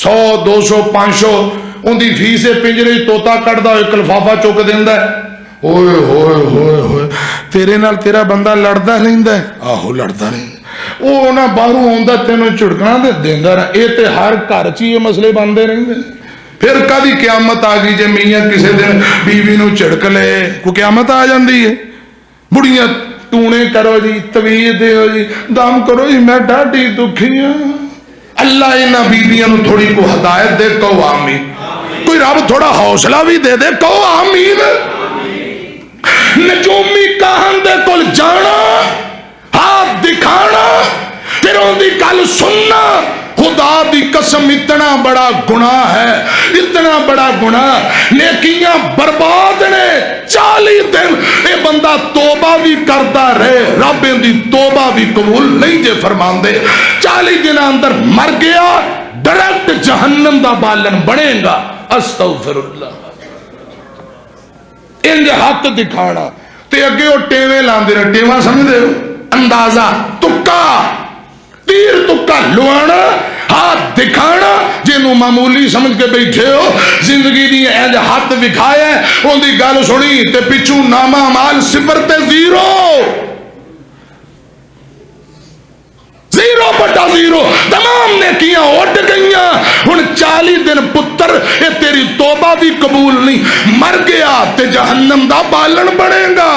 100 200 500 ان دی فی سے پنجرے توتا کٹ دا ایک لفافہ چوک دیندہ ہے ہوئے ہوئے ہوئے ہوئے تیرے نال تیرا بندہ لڑدا لیندہ ہے آہو لڑدا لیندہ وہ انہاں باہروں ہوندہ تینوں چڑکنا دے دیندہ رہا اے تے ہر گھر چ یہ مسئلے بندے رہندے پھر کدی قیامت آ گئی جے میاں کسے دن بیوی نو چڑک لے کو قیامت آ جاندی ہے بڑیاں ٹونے کرو جی تویز دیو جی دام کرو جی میں ڈاڈی دکھی ہوں اللہ انہاں بیویاں نو تھوڑی کو ہدایت دے کہو آمین کوئی رب تھوڑا حوصلہ بھی دے دے کہو آمین نجومی کہاں دے کل جانا ہاتھ دکھانا پھر ان دی گل سننا خدا دی قسم اتنا بڑا گناہ ہے اتنا بڑا گناہ نیکیاں برباد نے 40 دن اے بندہ توبہ بھی کرتا رہے رب ان دی توبہ بھی قبول نہیں جے فرمان دے 40 دن اندر مر گیا ڈائریکٹ جہنم دا بالن بنے گا استغفر اللہ ان دے ہاتھ دکھانا تے اگے وہ ٹیویں لاندے رہے ٹیواں سمجھ دے اندازہ تکا تیر تکا لوانا ہاتھ دکھانا جنہوں معمولی سمجھ کے بیٹھے ہو زندگی دی اینج ہاتھ دکھایا ہے ان دی گل سنی تے پچھو نامہ مال 0 تے 0 بٹا زیرو، تمام نیکیاں اٹھ گئیاں، ہن 40 دن پتر اے تیری توبہ بھی قبول نہیں، مر گیا تے جہنم دا بالن بنے گا۔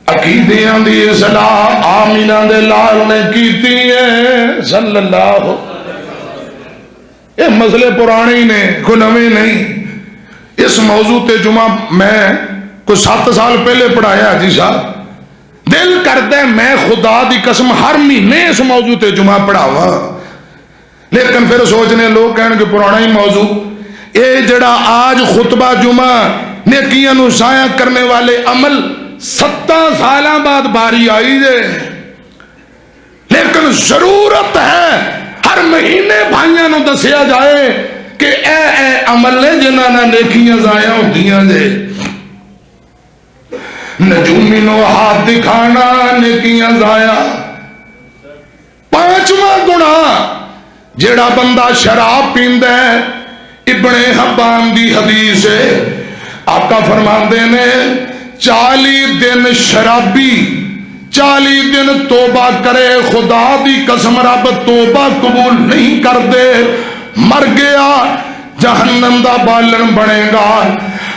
عقیدیاں دی اصلاح آمینہ دے لال نے کیتی ہے صلی اللہ۔ یہ مسئلے پرانے ہی نے، کوئی نویں نہیں۔ اس موضوع تے جمعہ میں کوئی 7 سال پہلے پڑھایا جی صاحب، دل کرتا ہے میں خدا دی قسم ہر مہینے اس موضوع تے جمعہ پڑھاوا، لیکن پھر سوچنے لوگ کہنے کہ پرانا ہی موضوع، اے جڑا آج خطبہ جمعہ نیکیاں نو ضائع کرنے والے عمل 7 سالاں بعد باری آئی جے، لیکن ضرورت ہے ہر مہینے بھائیاں نو دسیا جائے کہ اے عمل نے جنہاں نہ نیکیاں ضائع ہوندیاں جے۔ نجومی نو ہاتھ دکھانا نیکیاں ضائع۔ 5واں گناہ جیڑا بندہ شراب پیندا ہے، ابن حبان دی حدیث ہے، آقا فرماندے نے 40 دن شرابی 40 دن توبہ کرے، خدا دی قسم رب توبہ قبول نہیں کر دے، مر گیا جہنم دا بالن بنے گا۔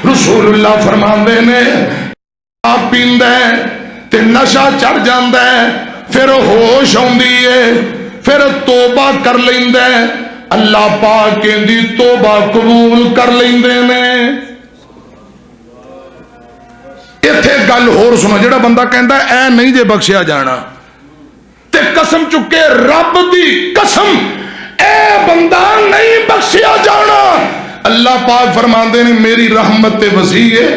رسول اللہ فرماندے نے آپ پیندا ہے تے نشہ چڑھ جاندا ہے، پھر ہوش آندی ہے، پھر توبہ کر لیندا ہے، اللہ پاک دی توبہ قبول کر لیندے نے۔ ایتھے گل ہور سنو، جڑا بندہ کہندا اے نہیں جے بخشیا جانا تے قسم چکے رب دی قسم اے بندہ نہیں بخشیا جانا، اللہ پاک فرماندے نے میری رحمت تے وسیع ہے،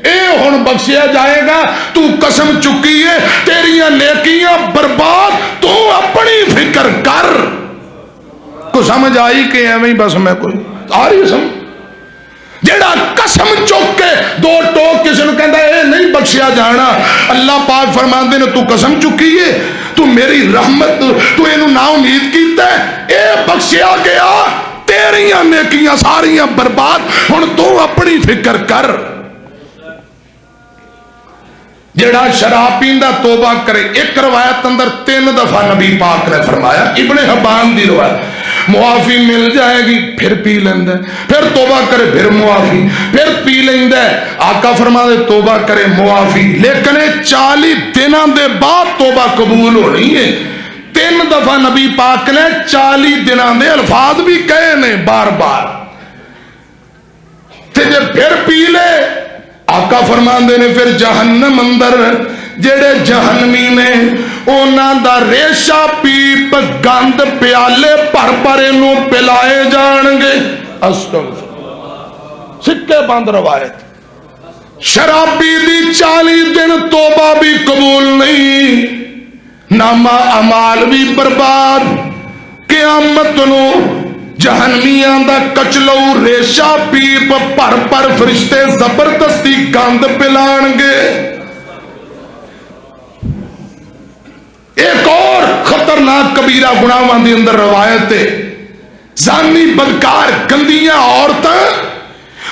اے ہن بخشیا جائے گا، تو قسم چکی ہے، تیریاں نیکیاں برباد، تو اپنی فکر کر۔ کو سمجھ آئی کہ ایویں بس میں کوئی آ رہی سمجھ؟ جیڑا قسم چک کے 2 ٹوک کسی نے کہندا اے نہیں بخشیا جانا، اللہ پاک فرماندے نے تو قسم چکی ہے، تو میری رحمت تو اینو نا امید کیتا ہے، اے بخشیا گیا، تیریاں نیکیاں ساریاں برباد، ہن تو اپنی فکر کر۔ جڑا شراب پیندا توبہ کرے، ایک روایت اندر 3 دفعہ نبی پاک نے فرمایا، ابن حبان دی روایت، معافی مل جائے گی پھر پی لیندے، پھر توبہ کرے پھر معافی، پھر پی لیندے، آقا فرما دے توبہ کرے معافی، لیکن 40 دنوں دے بعد توبہ قبول ہونی ہے۔ 3 دفعہ نبی پاک نے 40 دنوں دے الفاظ بھی کہے نے بار بار، تے جے پھر پی لے، آقا فرماندے نے پھر جہنم اندر جڑے جہنمی نے اونا دا ریشہ پیپ گند پیالے پر پر انو پلائے جان گے۔ استغفر، سکے بند روایت۔ شرابی دی 40 دن توبہ بھی قبول نہیں، نامہ امال بھی برباد، قیامت نو جہنمیاں دا کچلو ریشہ پیپ پر پر فرشتے زبردستی گند پلان گے۔ ایک اور خطرناک کبیرہ گناہاں دے اندر روایت ہے، زانی بدکار گندیاں عورتاں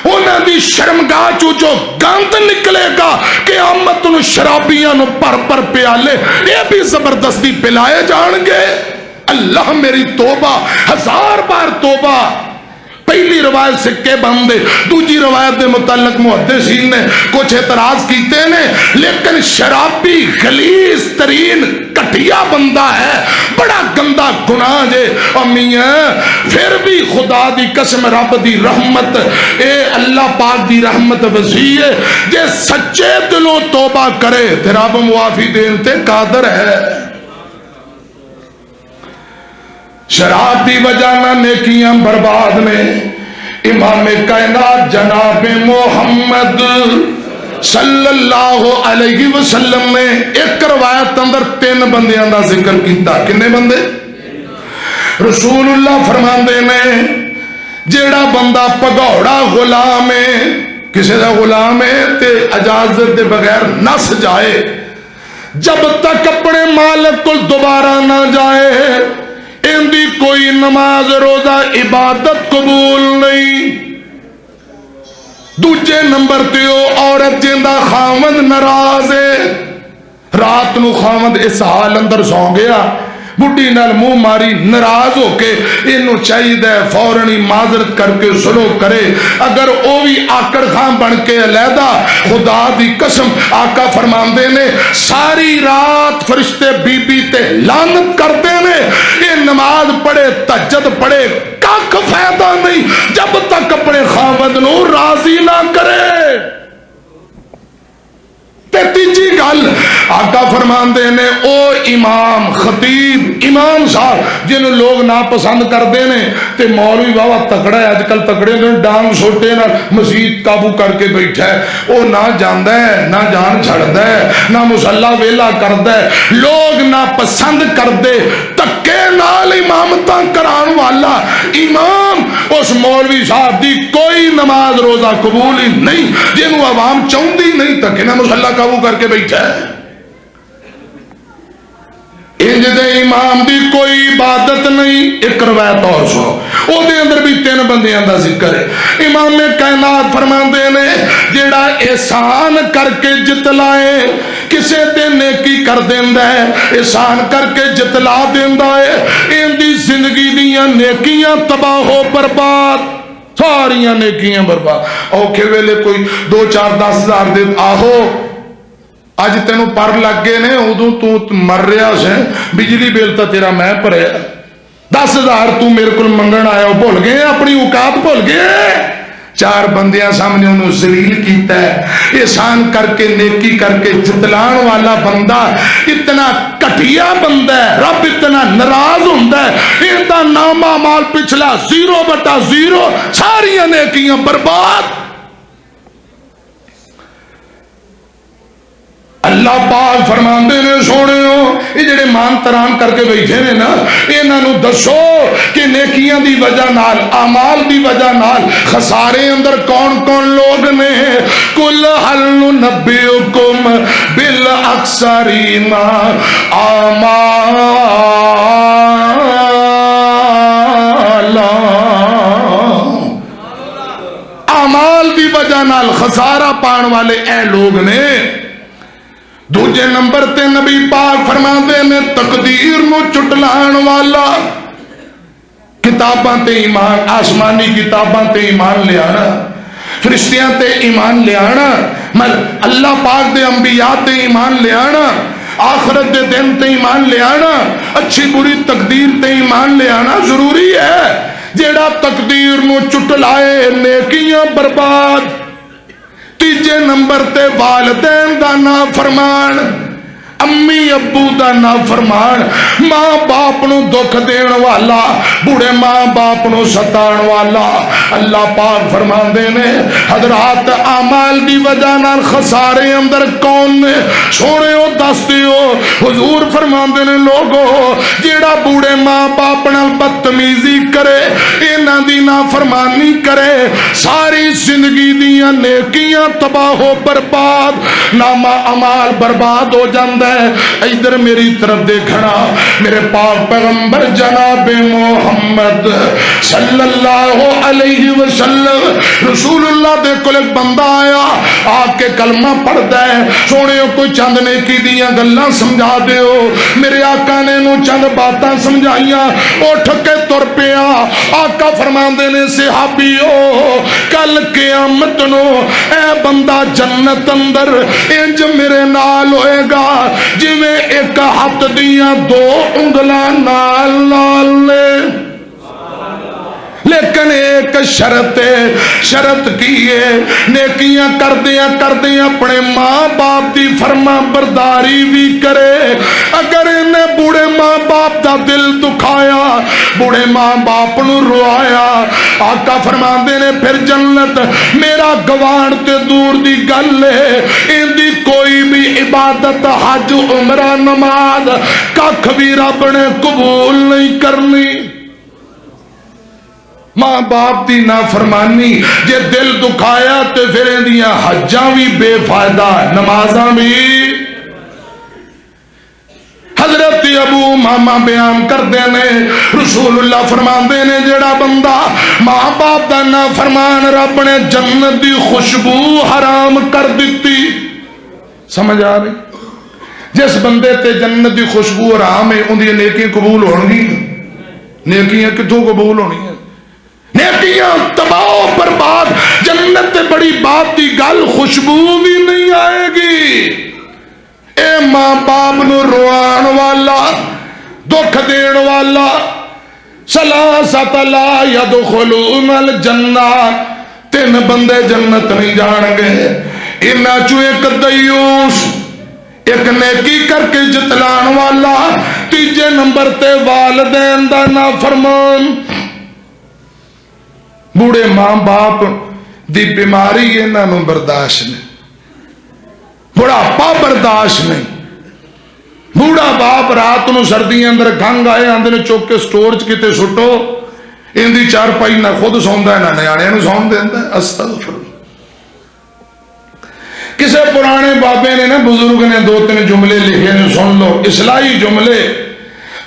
انہاں دی شرمگاہ چو جو گند نکلے گا، قیامت نو شرابیاں نو پر پر پیالے یہ بھی زبردستی پلائے جان گے۔ اللہ میری توبہ، 1000 بار توبہ۔ پہلی روایت سکے بندے، دوسری روایت دے متعلق محدثین نے کچھ اعتراض کیتے نے، لیکن شرابی غلیظ ترین کٹیا بندہ ہے، بڑا گندا گناہ جے، اور میاں پھر بھی خدا دی قسم رب دی رحمت، اے اللہ پاک دی رحمت وسیع ہے، جے سچے دلوں توبہ کرے تے رب معافی دین تے قادر ہے۔ شراب دی وجہ نہ نیکیاں برباد نے۔ امام کائنات جناب محمد صلی اللہ علیہ وسلم نے ایک روایت اندر 3 بندیاں دا ذکر کیتا۔ کنے بندے؟ رسول اللہ فرماندے نے جیڑا بندہ پگوڑا غلام ہے، کسی دا غلام ہے تے اجازت دے بغیر نس جائے، جب تک اپنے مالک کو دوبارہ نہ جائے ان دی کوئی نماز روزہ عبادت قبول نہیں۔ دوجے نمبر تے او عورت جندہ خاوند ناراض ہے، رات نو خاوند اس حال اندر سو گیا، بڈی نال منہ ماری، ناراض ہو کے اینو چاہیے فوراً ہی معذرت کر کے سلوک کرے۔ اگر او بھی آکڑ خان بن کے علیحدہ، خدا دی قسم آقا فرماندے نے ساری رات فرشتے بی بی تے لعنت کردے نے، یہ نماز پڑھے تہجد پڑھے کک فائدہ نہیں جب تک اپنے خاوند نو راضی نہ کرے۔ تیجی گل آقا فرماندے نے او امام خطیب امام صاحب جنہوں لوگ ناپسند کرتے ہیں تے مولوی واہ تکڑا ہے، اج کل تکڑے نے ڈانگ سوٹے نہ مسجد قابو کر کے بیٹھا ہے، او نہ جاندا ہے نہ جان چھڑدا ہے نہ مصلی ویلا کردا ہے، لوگ ناپسند کردے تکے نال امامتاں کران والا امام اس مولوی صاحب دی کوئی نماز روزہ قبول ہی نہیں، جنہوں عوام چاہندی نہیں تکے نہ مصلی قابو کر کے بیٹھا ہے۔ انج دے امام دی کوئی عبادت نہیں۔ ایک روایت اور سنو، او دے اندر بھی 3 بندیاں دا ذکر ہے۔ امام کائنات فرماندے نے جیڑا احسان کر کے جتلائے کسے تے نیکی کر دیندا ہے، احسان کر کے جتلا دیندا ہے، ان دی زندگی دیاں نیکیاں تباہ و برباد، ساریاں نیکیاں برباد۔ اوکھے ویلے کوئی 2-4-10 ہزار دے آہو اج تینوں پر لگ گئے نے، ادو تو مر رہا سے بجلی بل تو تیرا میں بھریا، 10 ہزار تو میرے کو منگن آیا بھول گئے، اپنی اوقات بھول گئے۔ 4 بندیاں سامنے انہوں ذلیل کیتا ہے، احسان کر کے نیکی کر کے جتلان والا بندہ اتنا کٹیا بندہ ہے، رب اتنا ناراض ہوندا ہے، ان دا نام اعمال پچھلا 0/0، ساریاں نیکیاں برباد۔ اللہ پاک فرماندے نے سونےو یہ جڑے مان تران کر کے بیٹھے نے نا، انہاں نو دسو کہ نیکیاں دی وجہ نال اعمال دی وجہ نال خسارے اندر کون کون لوگ نے؟ کل حل ننبئکم بالاخسرین اعمالا، اعمال دی وجہ نال خسارہ پان والے اے لوگ نے۔ دوجے نمبر تے نبی پاک فرماندے نے تقدیر نو چٹلان والا، کتاباں تے ایمان، آسمانی کتاباں تے ایمان لے آنا، فرشتیاں تے ایمان لے آنا، اللہ پاک دے انبیاء تے ایمان لے آنا، آخرت دے دن تے ایمان لے آنا، اچھی بری تقدیر تے ایمان لے آنا ضروری ہے۔ جیڑا تقدیر نو چٹلائے نیکیاں برباد۔ تیجے نمبر تے والدین دا نافرمان، امی ابو دا نافرمان، ماں باپ نو دکھ دین والا، بوڑھے ماں باپ نو ستان والا۔ اللہ پاک فرماندے نے حضرات اعمال دی وجہ نال خسارے اندر کون نے؟ سونےو دس دیو، حضور فرماندے نے لوگو جیڑا بوڑھے ماں باپ نال بدتمیزی کرے، انہاں دی نافرمانی کرے، ساری زندگی دیاں نیکیاں تباہ و برباد، نامہ اعمال برباد ہو جاندے۔ ادھر میری طرف دیکھنا، میرے پاک پیغمبر جناب محمد صلی اللہ علیہ وسلم رسول اللہ دے کول ایک بندہ آیا، آ کے کلمہ پڑھدا ہے، سونےو کوئی چند نیکی دیاں گلاں سمجھا دیو۔ میرے آقا نے نو چند باتاں سمجھائیاں، اٹھ کے تر پیا۔ آقا فرماندے نے صحابیو کل قیامت نو اے بندہ جنت اندر انج میرے نال ہوئے گا جویں ایک ہاتھ دیاں 2 انگلاں نال نال لے، لیکن ایک شرط کی ہے، نیکیاں کردیاں اپنے ماں باپ دی فرما برداری بھی کرے۔ اگر انہیں بوڑھے ماں باپ دا دل دکھایا، بوڑھے ماں باپ نو روایا، آقا فرماندے نے پھر جنت میرا گوان تے دور دی گل ہے، ان دی کوئی بھی عبادت حج عمرہ نماز ککھ بھی رب نے قبول نہیں کرنی۔ ماں باپ دی نافرمانی جے دل دکھایا تے پھر اندیاں حجاں بھی بے فائدہ، نمازاں بھی۔ حضرت ابو ماما بیان کردے نے رسول اللہ فرماندے نے جڑا بندہ ماں باپ دا نافرمان رب نے جنت دی خوشبو حرام کر دیتی۔ سمجھ آ رہی؟ جس بندے تے جنت دی خوشبو آرام ہے اندی نیکیاں قبول ہونگی؟ نیکیاں کتوں قبول ہونی ہیں؟ نیکیاں تباہ و برباد، جنت تے بڑی بات دی گل خوشبو بھی نہیں آئے گی۔ اے ماں باپ نو روان والا، دکھ دین والا، ثلاثۃ لا یدخلون الجنہ، تین بندے جنت نہیں جان گے، انہاں چوں ایک دیوس، ایک نیکی کر کے جتلان والا، تیجے نمبر تے والدین دا نافرمان۔ بوڑھے ماں باپ دی بیماری انہاں نوں برداشت نہیں، بڑھاپا برداشت نہیں۔ بوڑھا باپ رات نو سردی اندر کھنگ آئے آندے نے چوک کے سٹور چ کتے سٹو، ان دی چارپائی نہ خود سوندا ہے نہ نیانے نوں سون دیندا ہے۔ استغفر۔ کسے پرانے بابے نے نا بزرگ نے دو تین جملے لکھے نے، سن لو اصلاحی جملے۔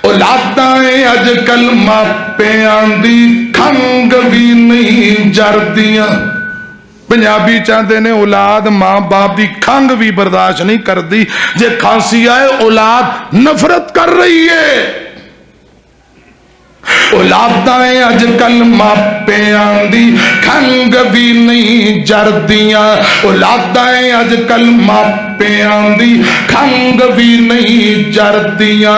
اولاداں اج کل ماپیاں دی کھنگ بھی نہیں جردیاں۔ پنجابی چاہتے نے اولاد ماں باپ دی کھنگ بھی برداشت نہیں کر دی، جے کھانسی آئے اولاد نفرت کر رہی ہے۔ اولاداں اج کل ماپیاں دی کھنگ بھی نہیں جردیاں، اولاداں اج کل ماپیاں دی کھنگ بھی نہیں جردیاں۔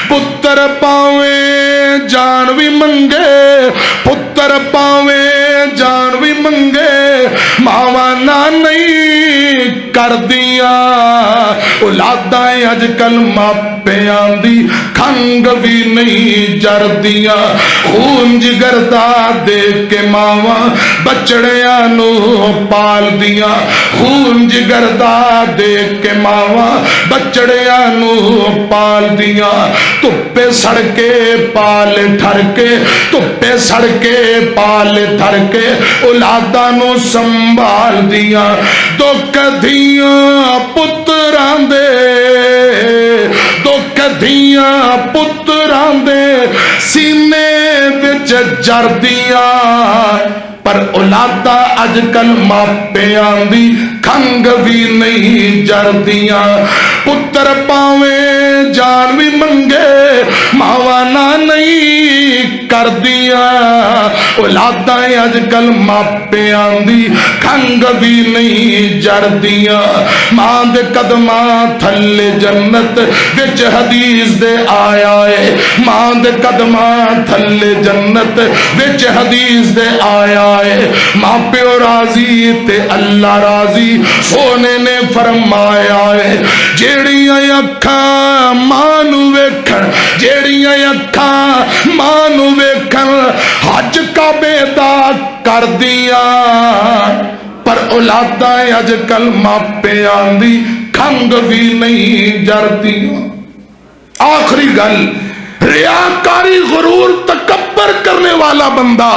پتر پاویں جان بھی منگے، پتر پاویں جان بھی منگے، ماواں نہ نہیں کر دیاں۔ اولاداں اج کل ماپیاں دی کھنگ بھی نہیں جردیاں۔ خون جگر دا دے کے ماواں بچڑیاں نو پال دیاں، خون جگر دا دے کے ماواں بچڑیاں نو پال دیاں۔ تپے سڑ کے پال ٹھر کے، تپے سڑ کے پال ٹھر کے اولاداں نو سنبھال دیاں۔ دکھ دیاں پتراں دے، دکھ دیاں پتراں دے سینے وچ جردیاں، پر اولاداں اج کل ماپیاں دی کھنگ بھی نہیں جردیاں۔ پتر پاویں جان بھی منگے، ماواں نہ نہیں کر دیاں۔ اولاداں اج کل ماپیاں دی کھنگ بھی نہیں جردیاں۔ ماں دے قدماں تھلے جنت وچ حدیث دے آیا ہے، ماں دے قدماں تھلے جنت وچ حدیث دے آیا ہے۔ ماں پیو راضی تے اللہ راضی، سونے نے فرمایا ہے۔ جیڑیاں اکھاں ماں نو ویکھن، جیڑیاں اکھاں ماں نو ویکھن، حج کعبے دا کر دیاں، پر اولاداں اج کل ماپیاں دی کھنگ بھی نہیں جردیاں۔ آخری گل، ریاکاری غرور تکبر کرنے والا بندہ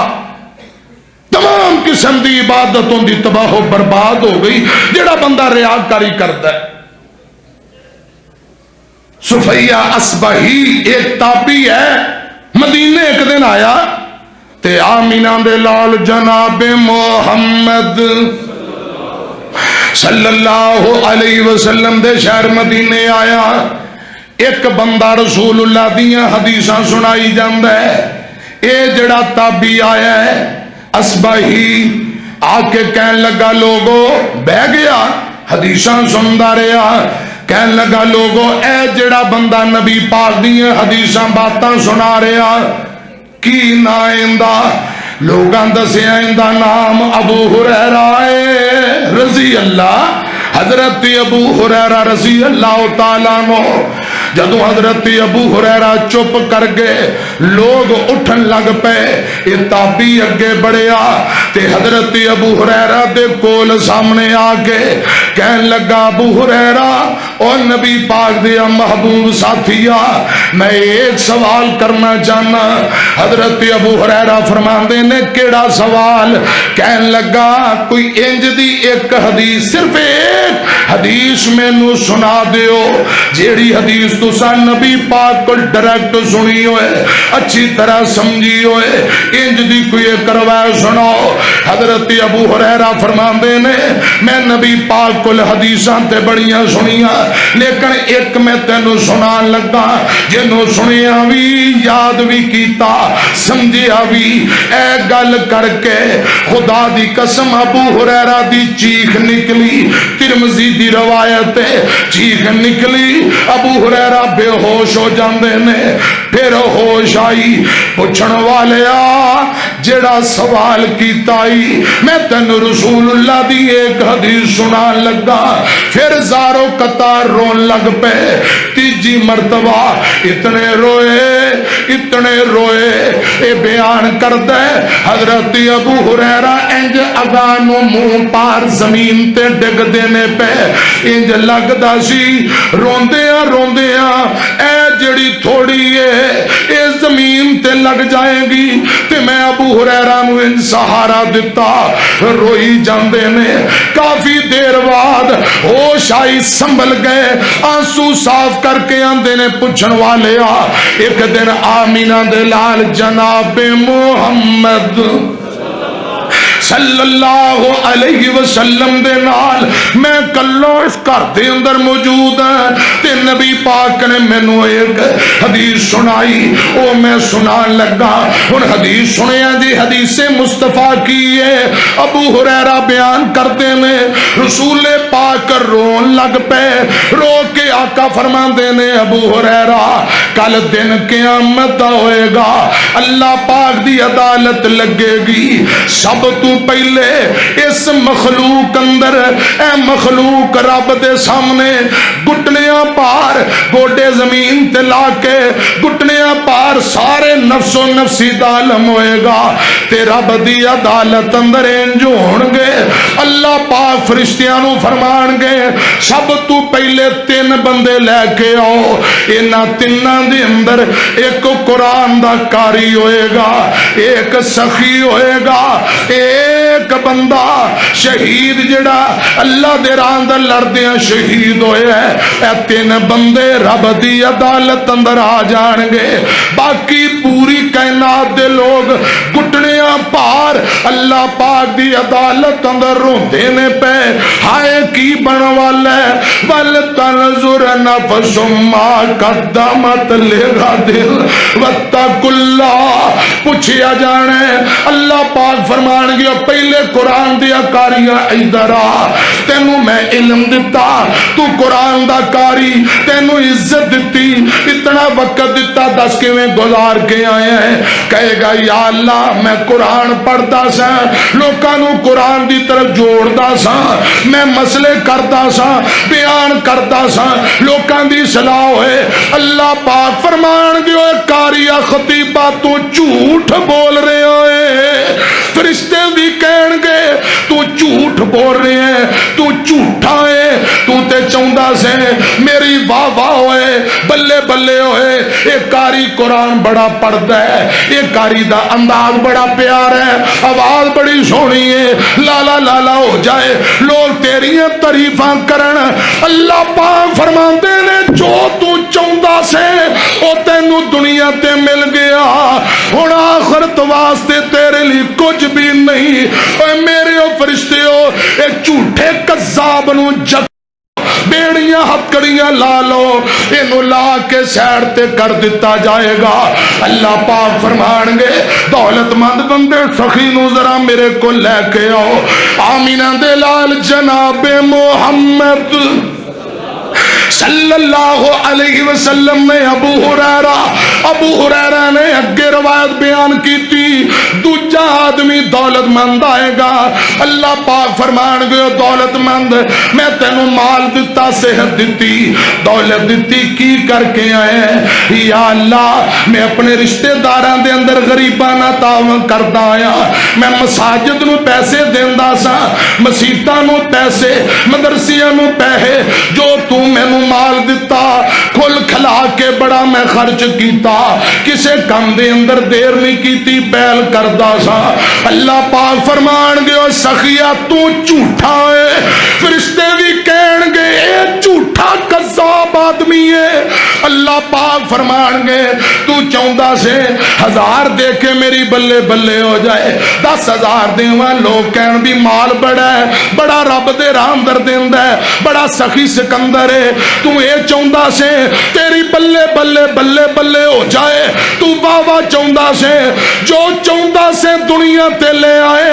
تمام قسم دی عبادتوں دی تباہ و برباد ہو گئی۔ جڑا بندہ ریاکاری کرتا ہے، صفیہ اصبہی ایک تابعی ہے، مدینے ایک دن آیا تے آمینہ دے لال جناب محمد صلی اللہ علیہ وسلم دے شہر مدینے آیا۔ ایک بندہ رسول اللہ دیاں حدیثاں سنائی جاندہ ہے۔ اے جڑا تابعی آیا ہے اصبہی، آ کے کہن لگا لوگو، بہ گیا حدیثاں سندا رہا، کہن لگا لوگو اے جڑا بندہ نبی پاک دیاں حدیثاں باتاں سنا رہا کی نا ایندہ؟ لوگاں دسیا ایندہ نام ابو ہریرہ رضی اللہ۔ حضرت ابو ہریرہ رضی اللہ تعالیٰ عنہ جدو حضرت ابو ہریرہ چپ کر گئے، لوگ اٹھن لگ پے، یہ تابعی اگے بڑھیا تے حضرت ابو ہریرہ دے کول سامنے آگے کہن لگا ابو ہریرہ اور نبی پاک دیا محبوب ساتھیا، میں ایک سوال کرنا چاہنا۔ حضرت ابو ہریرہ فرماندے نے کیڑا سوال؟ کہن لگا کوئی انج دی ایک حدیث، صرف ایک حدیث میں نو سنا دیو، جیڑی حدیث تسا نبی پاک کو ڈائریکٹ سنی ہوئے، اچھی طرح سمجھی ہوئے، انج دی کوئی ایک روایت سناؤ۔ حضرت ابو ہریرہ فرماندے نے میں نبی پاک کو حدیثاں تے بڑیاں سنیاں، لیکن ایک میں تینوں سنان لگا جنوں سنیا بھی یاد بھی کیتا سمجھیا بھی اے گل کر کے خدا دی قسم ابو ہریرہ دی چیخ نکلی ترمذی دی روایت چیخ نکلی ابو ہریرہ بے ہوش ہو جاندے نے پھر ہوش آئی پوچھن والے جڑا سوال کیتا ہی میں تین رسول اللہ دی ایک حدیث سنان لگا پھر زارو قطار رون لگ پے تیجی مرتبہ اتنے روئے اے بیان کر دے حضرت ابو ہریرہ انج اگانو منہ پار زمین تے ڈگ دینے پہ انج لگدا سی روندیاں اے جڑی تھوڑی ہے اے زمین تے لگ جائے گی تے میں ابو ہریرہ نو ان سہارا دیتا روئی جاندے نے کافی دیر بعد ہوش آئی سنبھل گئے آنسو صاف کر کے آندے نے پوچھن والے ایک دن آمینہ دے لال جناب محمد صلی اللہ علیہ وسلم دے نال میں کلو اس گھر دے اندر موجود ہیں تے نبی پاک نے مینوں ایک حدیث سنائی او میں سنان لگا ہن حدیث سنیا جی حدیث مصطفیٰ کی ہے ابو ہریرہ بیان کرتے ہیں رسول پاک رون لگ پے رو کے آقا فرماندے نے ابو ہریرہ کل دن قیامت ہوئے گا اللہ پاک دی عدالت لگے گی سب تو پہلے اس مخلوق اندر اے مخلوق رب دے سامنے گھٹنیاں پار گوڈے زمین تے لا کے گھٹنیاں پار سارے نفس و نفسی دا عالم ہوئے گا تے رب دی عدالت اندر انج ہون گے اللہ پاک فرشتیاں نو فرمان گے سب تو پہلے 3 بندے لے کے آؤ انہاں تیناں دے اندر ایک قرآن دا قاری ہوئے گا ایک سخی ہوئے گا ایک بندہ شہید جڑا اللہ دے راہ اندر لڑدیاں شہید ہوئے اے 3 بندے رب دی عدالت اندر آ جان گے باقی پوری کائنات دے لوگ گھٹنیاں پار اللہ پاک دی عدالت اندر روندے نے پہ ہائے کی بن والے ول تنظر نفس ما قدمت لغد واتقوا اللہ پوچھیا جانے اللہ پاک فرمان گیا پہلے قرآن دیا کاریاں ادھر آ تینوں میں علم دیتا تو قرآن دا کاری تینوں عزت دیتی اتنا وقت دیتا 10 کیویں گزار کے آئے ہیں کہے گا یا اللہ میں قرآن پڑھتا سا لوکاں نو قرآن دی طرف جوڑدا سا میں مسئلے کرتا سا بیان کرتا سا لوکاں دی صلاح ہوئے اللہ پاک فرمان گیا کاریا خطیبہ تو جھوٹ بول رہے ہوئے فرشتے بھی کہن گے تو جھوٹ بول رہے ہیں تو جھوٹا ہے تو تے چاہندا سے میری واہ واہ ہوئے بلے بلے ہوئے ایک کاری قرآن بڑا پڑھتا ہے ایک کاری دا انداز بڑا پیار ہے آواز بڑی سونی ہے لالا لالا ہو جائے لوگ تیریاں تعریفاں کرن اللہ پاک فرماندے نے جو تو چاہندا سے او تینوں دنیا تے مل گیا ہن آخرت واسطے تیرے لیے کچھ بھی نہیں اے میرے او فرشتے ہو ایک جھوٹے کذاب نو بیڑیاں ہتکڑیاں لا لو انہوں لا کے سیر تے کر دیتا جائے گا اللہ پاک فرمان گے دولت مند بندے سخی نو ذرا میرے کو لے کے آؤ آمینہ دے لال جناب محمد صلی اللہ علیہ وسلم نے ابو ہریرہ نے اگے روایت بیان کی تھی دوجا آدمی دولت مند آئے گا اللہ پاک فرمان گئے دولت مند میں تینوں مال دیتا صحت دیتی دولت دیتی کی کر کے آئے یا اللہ میں اپنے رشتہ داراں دے اندر غریبانہ تعاون کردا آیا میں مساجد نو پیسے دیندا سا مسیتاں نو پیسے مدرسیاں نو پیسے جو تو مینوں مال دیتا کھل کھلا کے بڑا میں خرچ کیتا کسے کم دے اندر دیر نہیں کیتی بیل کردا سا اللہ پاک فرمان گیا سخیا تو جھوٹا ہے فرشتے بھی کہن کہن گے اے جھوٹا کذاب آدمی ہے. اللہ پاک فرمان گے تو چاہتا سے 1000 دے کے میری بلے بلے ہو جائے, 10,000 دیواں. لوگ کہن بھی مال بڑا ہے, بڑا رب دے راہ اندر دیندا ہے, بڑا سخی سکندر ہے, تو اے چاہتا سے تیری بلے بلے بلے بلے ہو جائے, تو واہ واہ چاہتا سے, جو چاہتا سے دنیا تے لے آئے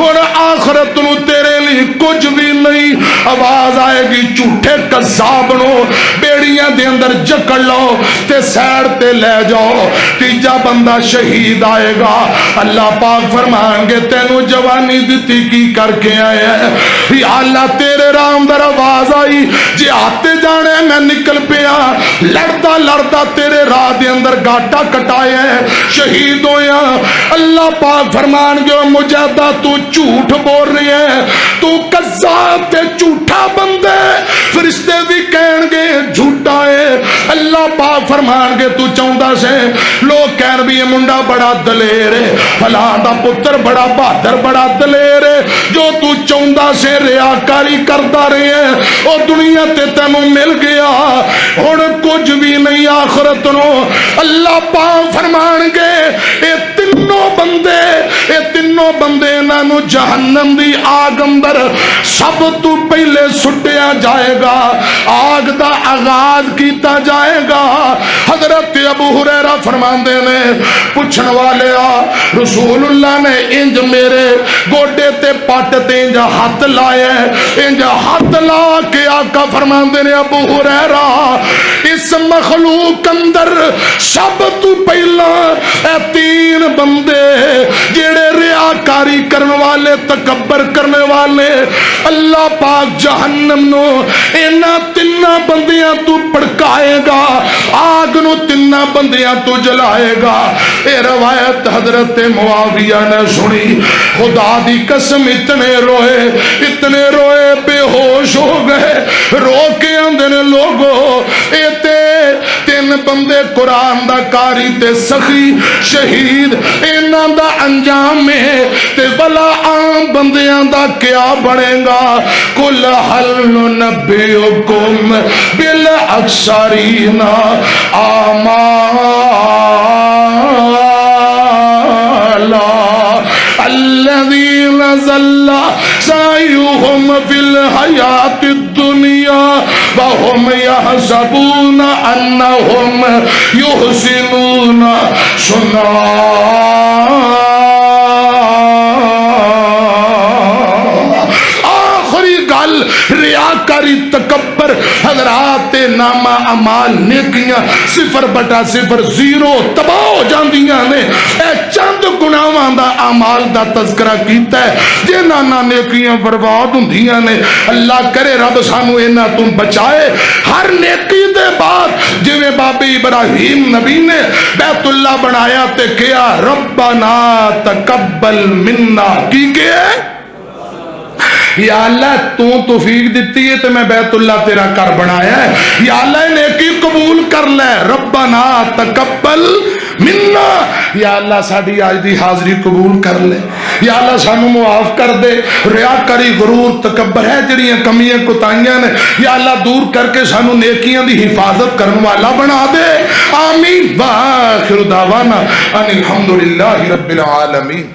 اور آخرت نو تیرے لیے کچھ بھی نہیں. آواز آئے گی جھوٹے کذاب نو بیڑیاں دے اندر جکڑ لو تے سیر تے لے جاؤ. تیجا بندہ شہید آئے گا. اللہ پاک فرمان گے تینو جوانی دتی کی کر کے آئے ہیں؟ یا اللہ تیرے راہ اندر آواز آئی جی آتے جانے میں نکل پیا, لڑتا لڑتا تیرے راہ دے اندر گاٹا کٹائے ہیں, شہید ہویا. اللہ پاک فرمان گے مجاہدہ تو جھوٹ بول رہی ہے, تو کذاب تے جھوٹا بندے. فرشتے بھی کہن گے جھوٹا ہے. اللہ پاک فرمان گے تو چاہتا سے, لوگ کہن بھی یہ منڈا بڑا دلیر ہے, فلاں دا پتر بڑا بہادر بڑا دلیر ہے, جو تو چاہتا سے ریاکاری کرتا رہے ہیں اور دنیا تے تینوں مل گیا اور کچھ بھی نہیں آخرت نو. اللہ پاک فرمان گے اے تینوں بندے انہوں جہنم دی آگ اندر سب تو پہلے سٹیا جائے گا, آگ دا آغاز کیتا جائے گا. حضرت ابو ہریرہ فرماندے نے پوچھن والے رسول اللہ نے انج میرے گوڈے تے پٹ تے انج ہاتھ لائے, انج ہاتھ لا کے آقا فرماندے نے ابو ہریرہ اس مخلوق اندر سب تو پہلا اے 3 بندے جڑے ریاکاری کرنے والے تکبر کرنے والے, اللہ پاک جہنم نو انہاں 3 بندیاں تو پڑکائے گا, آگ نو 3 بندیاں تو جلائے گا. اے روایت حضرت معاویہ نے سنی, خدا دی قسم اتنے روئے بے ہوش ہو گئے. رو کے آندے نے لوگو اے 3 بندے قرآن دا کاری تے سخی شہید انہاں دا انجام ہے تے بلا عام بندیاں دا کیا بڑھے گا. کل حل ننبئکم بالاخسرین اعمالا الذین ضل سعیہم فی الحیاۃ الدنیا وہم یحسبون انہم یحسنون صنعا. ریاکاری تکبر حضرات نامہ اعمال نیکیاں 0/0 تباہ ہو جاندیاں نے. اے چند گناہاں دا اعمال دا تذکرہ کیتا ہے جنہاں نیکیاں برباد ہوندیاں نے. اللہ کرے رب سانو انہاں تو بچائے. ہر نیکی دے بعد جویں بابی ابراہیم نبی نے بیت اللہ بنایا تے کیا ربنا تقبل منا کی کہ یا اللہ تو توفیق دیتی ہے تو میں بیت اللہ تیرا کر بنایا ہے, یا اللہ نیکی قبول کر لے. ربنا تقبل منا, یا اللہ ساڈی آج دی حاضری قبول کر لے, یا اللہ سانو معاف کر دے. ریاکاری غرور تکبر ہے جڑیاں کمیاں کوتاہیاں نے یا اللہ دور کر کے سانو نیکیاں دی حفاظت کرن والا بنا دے. آمین. وآخر دعوانا ان الحمدللہ رب العالمین.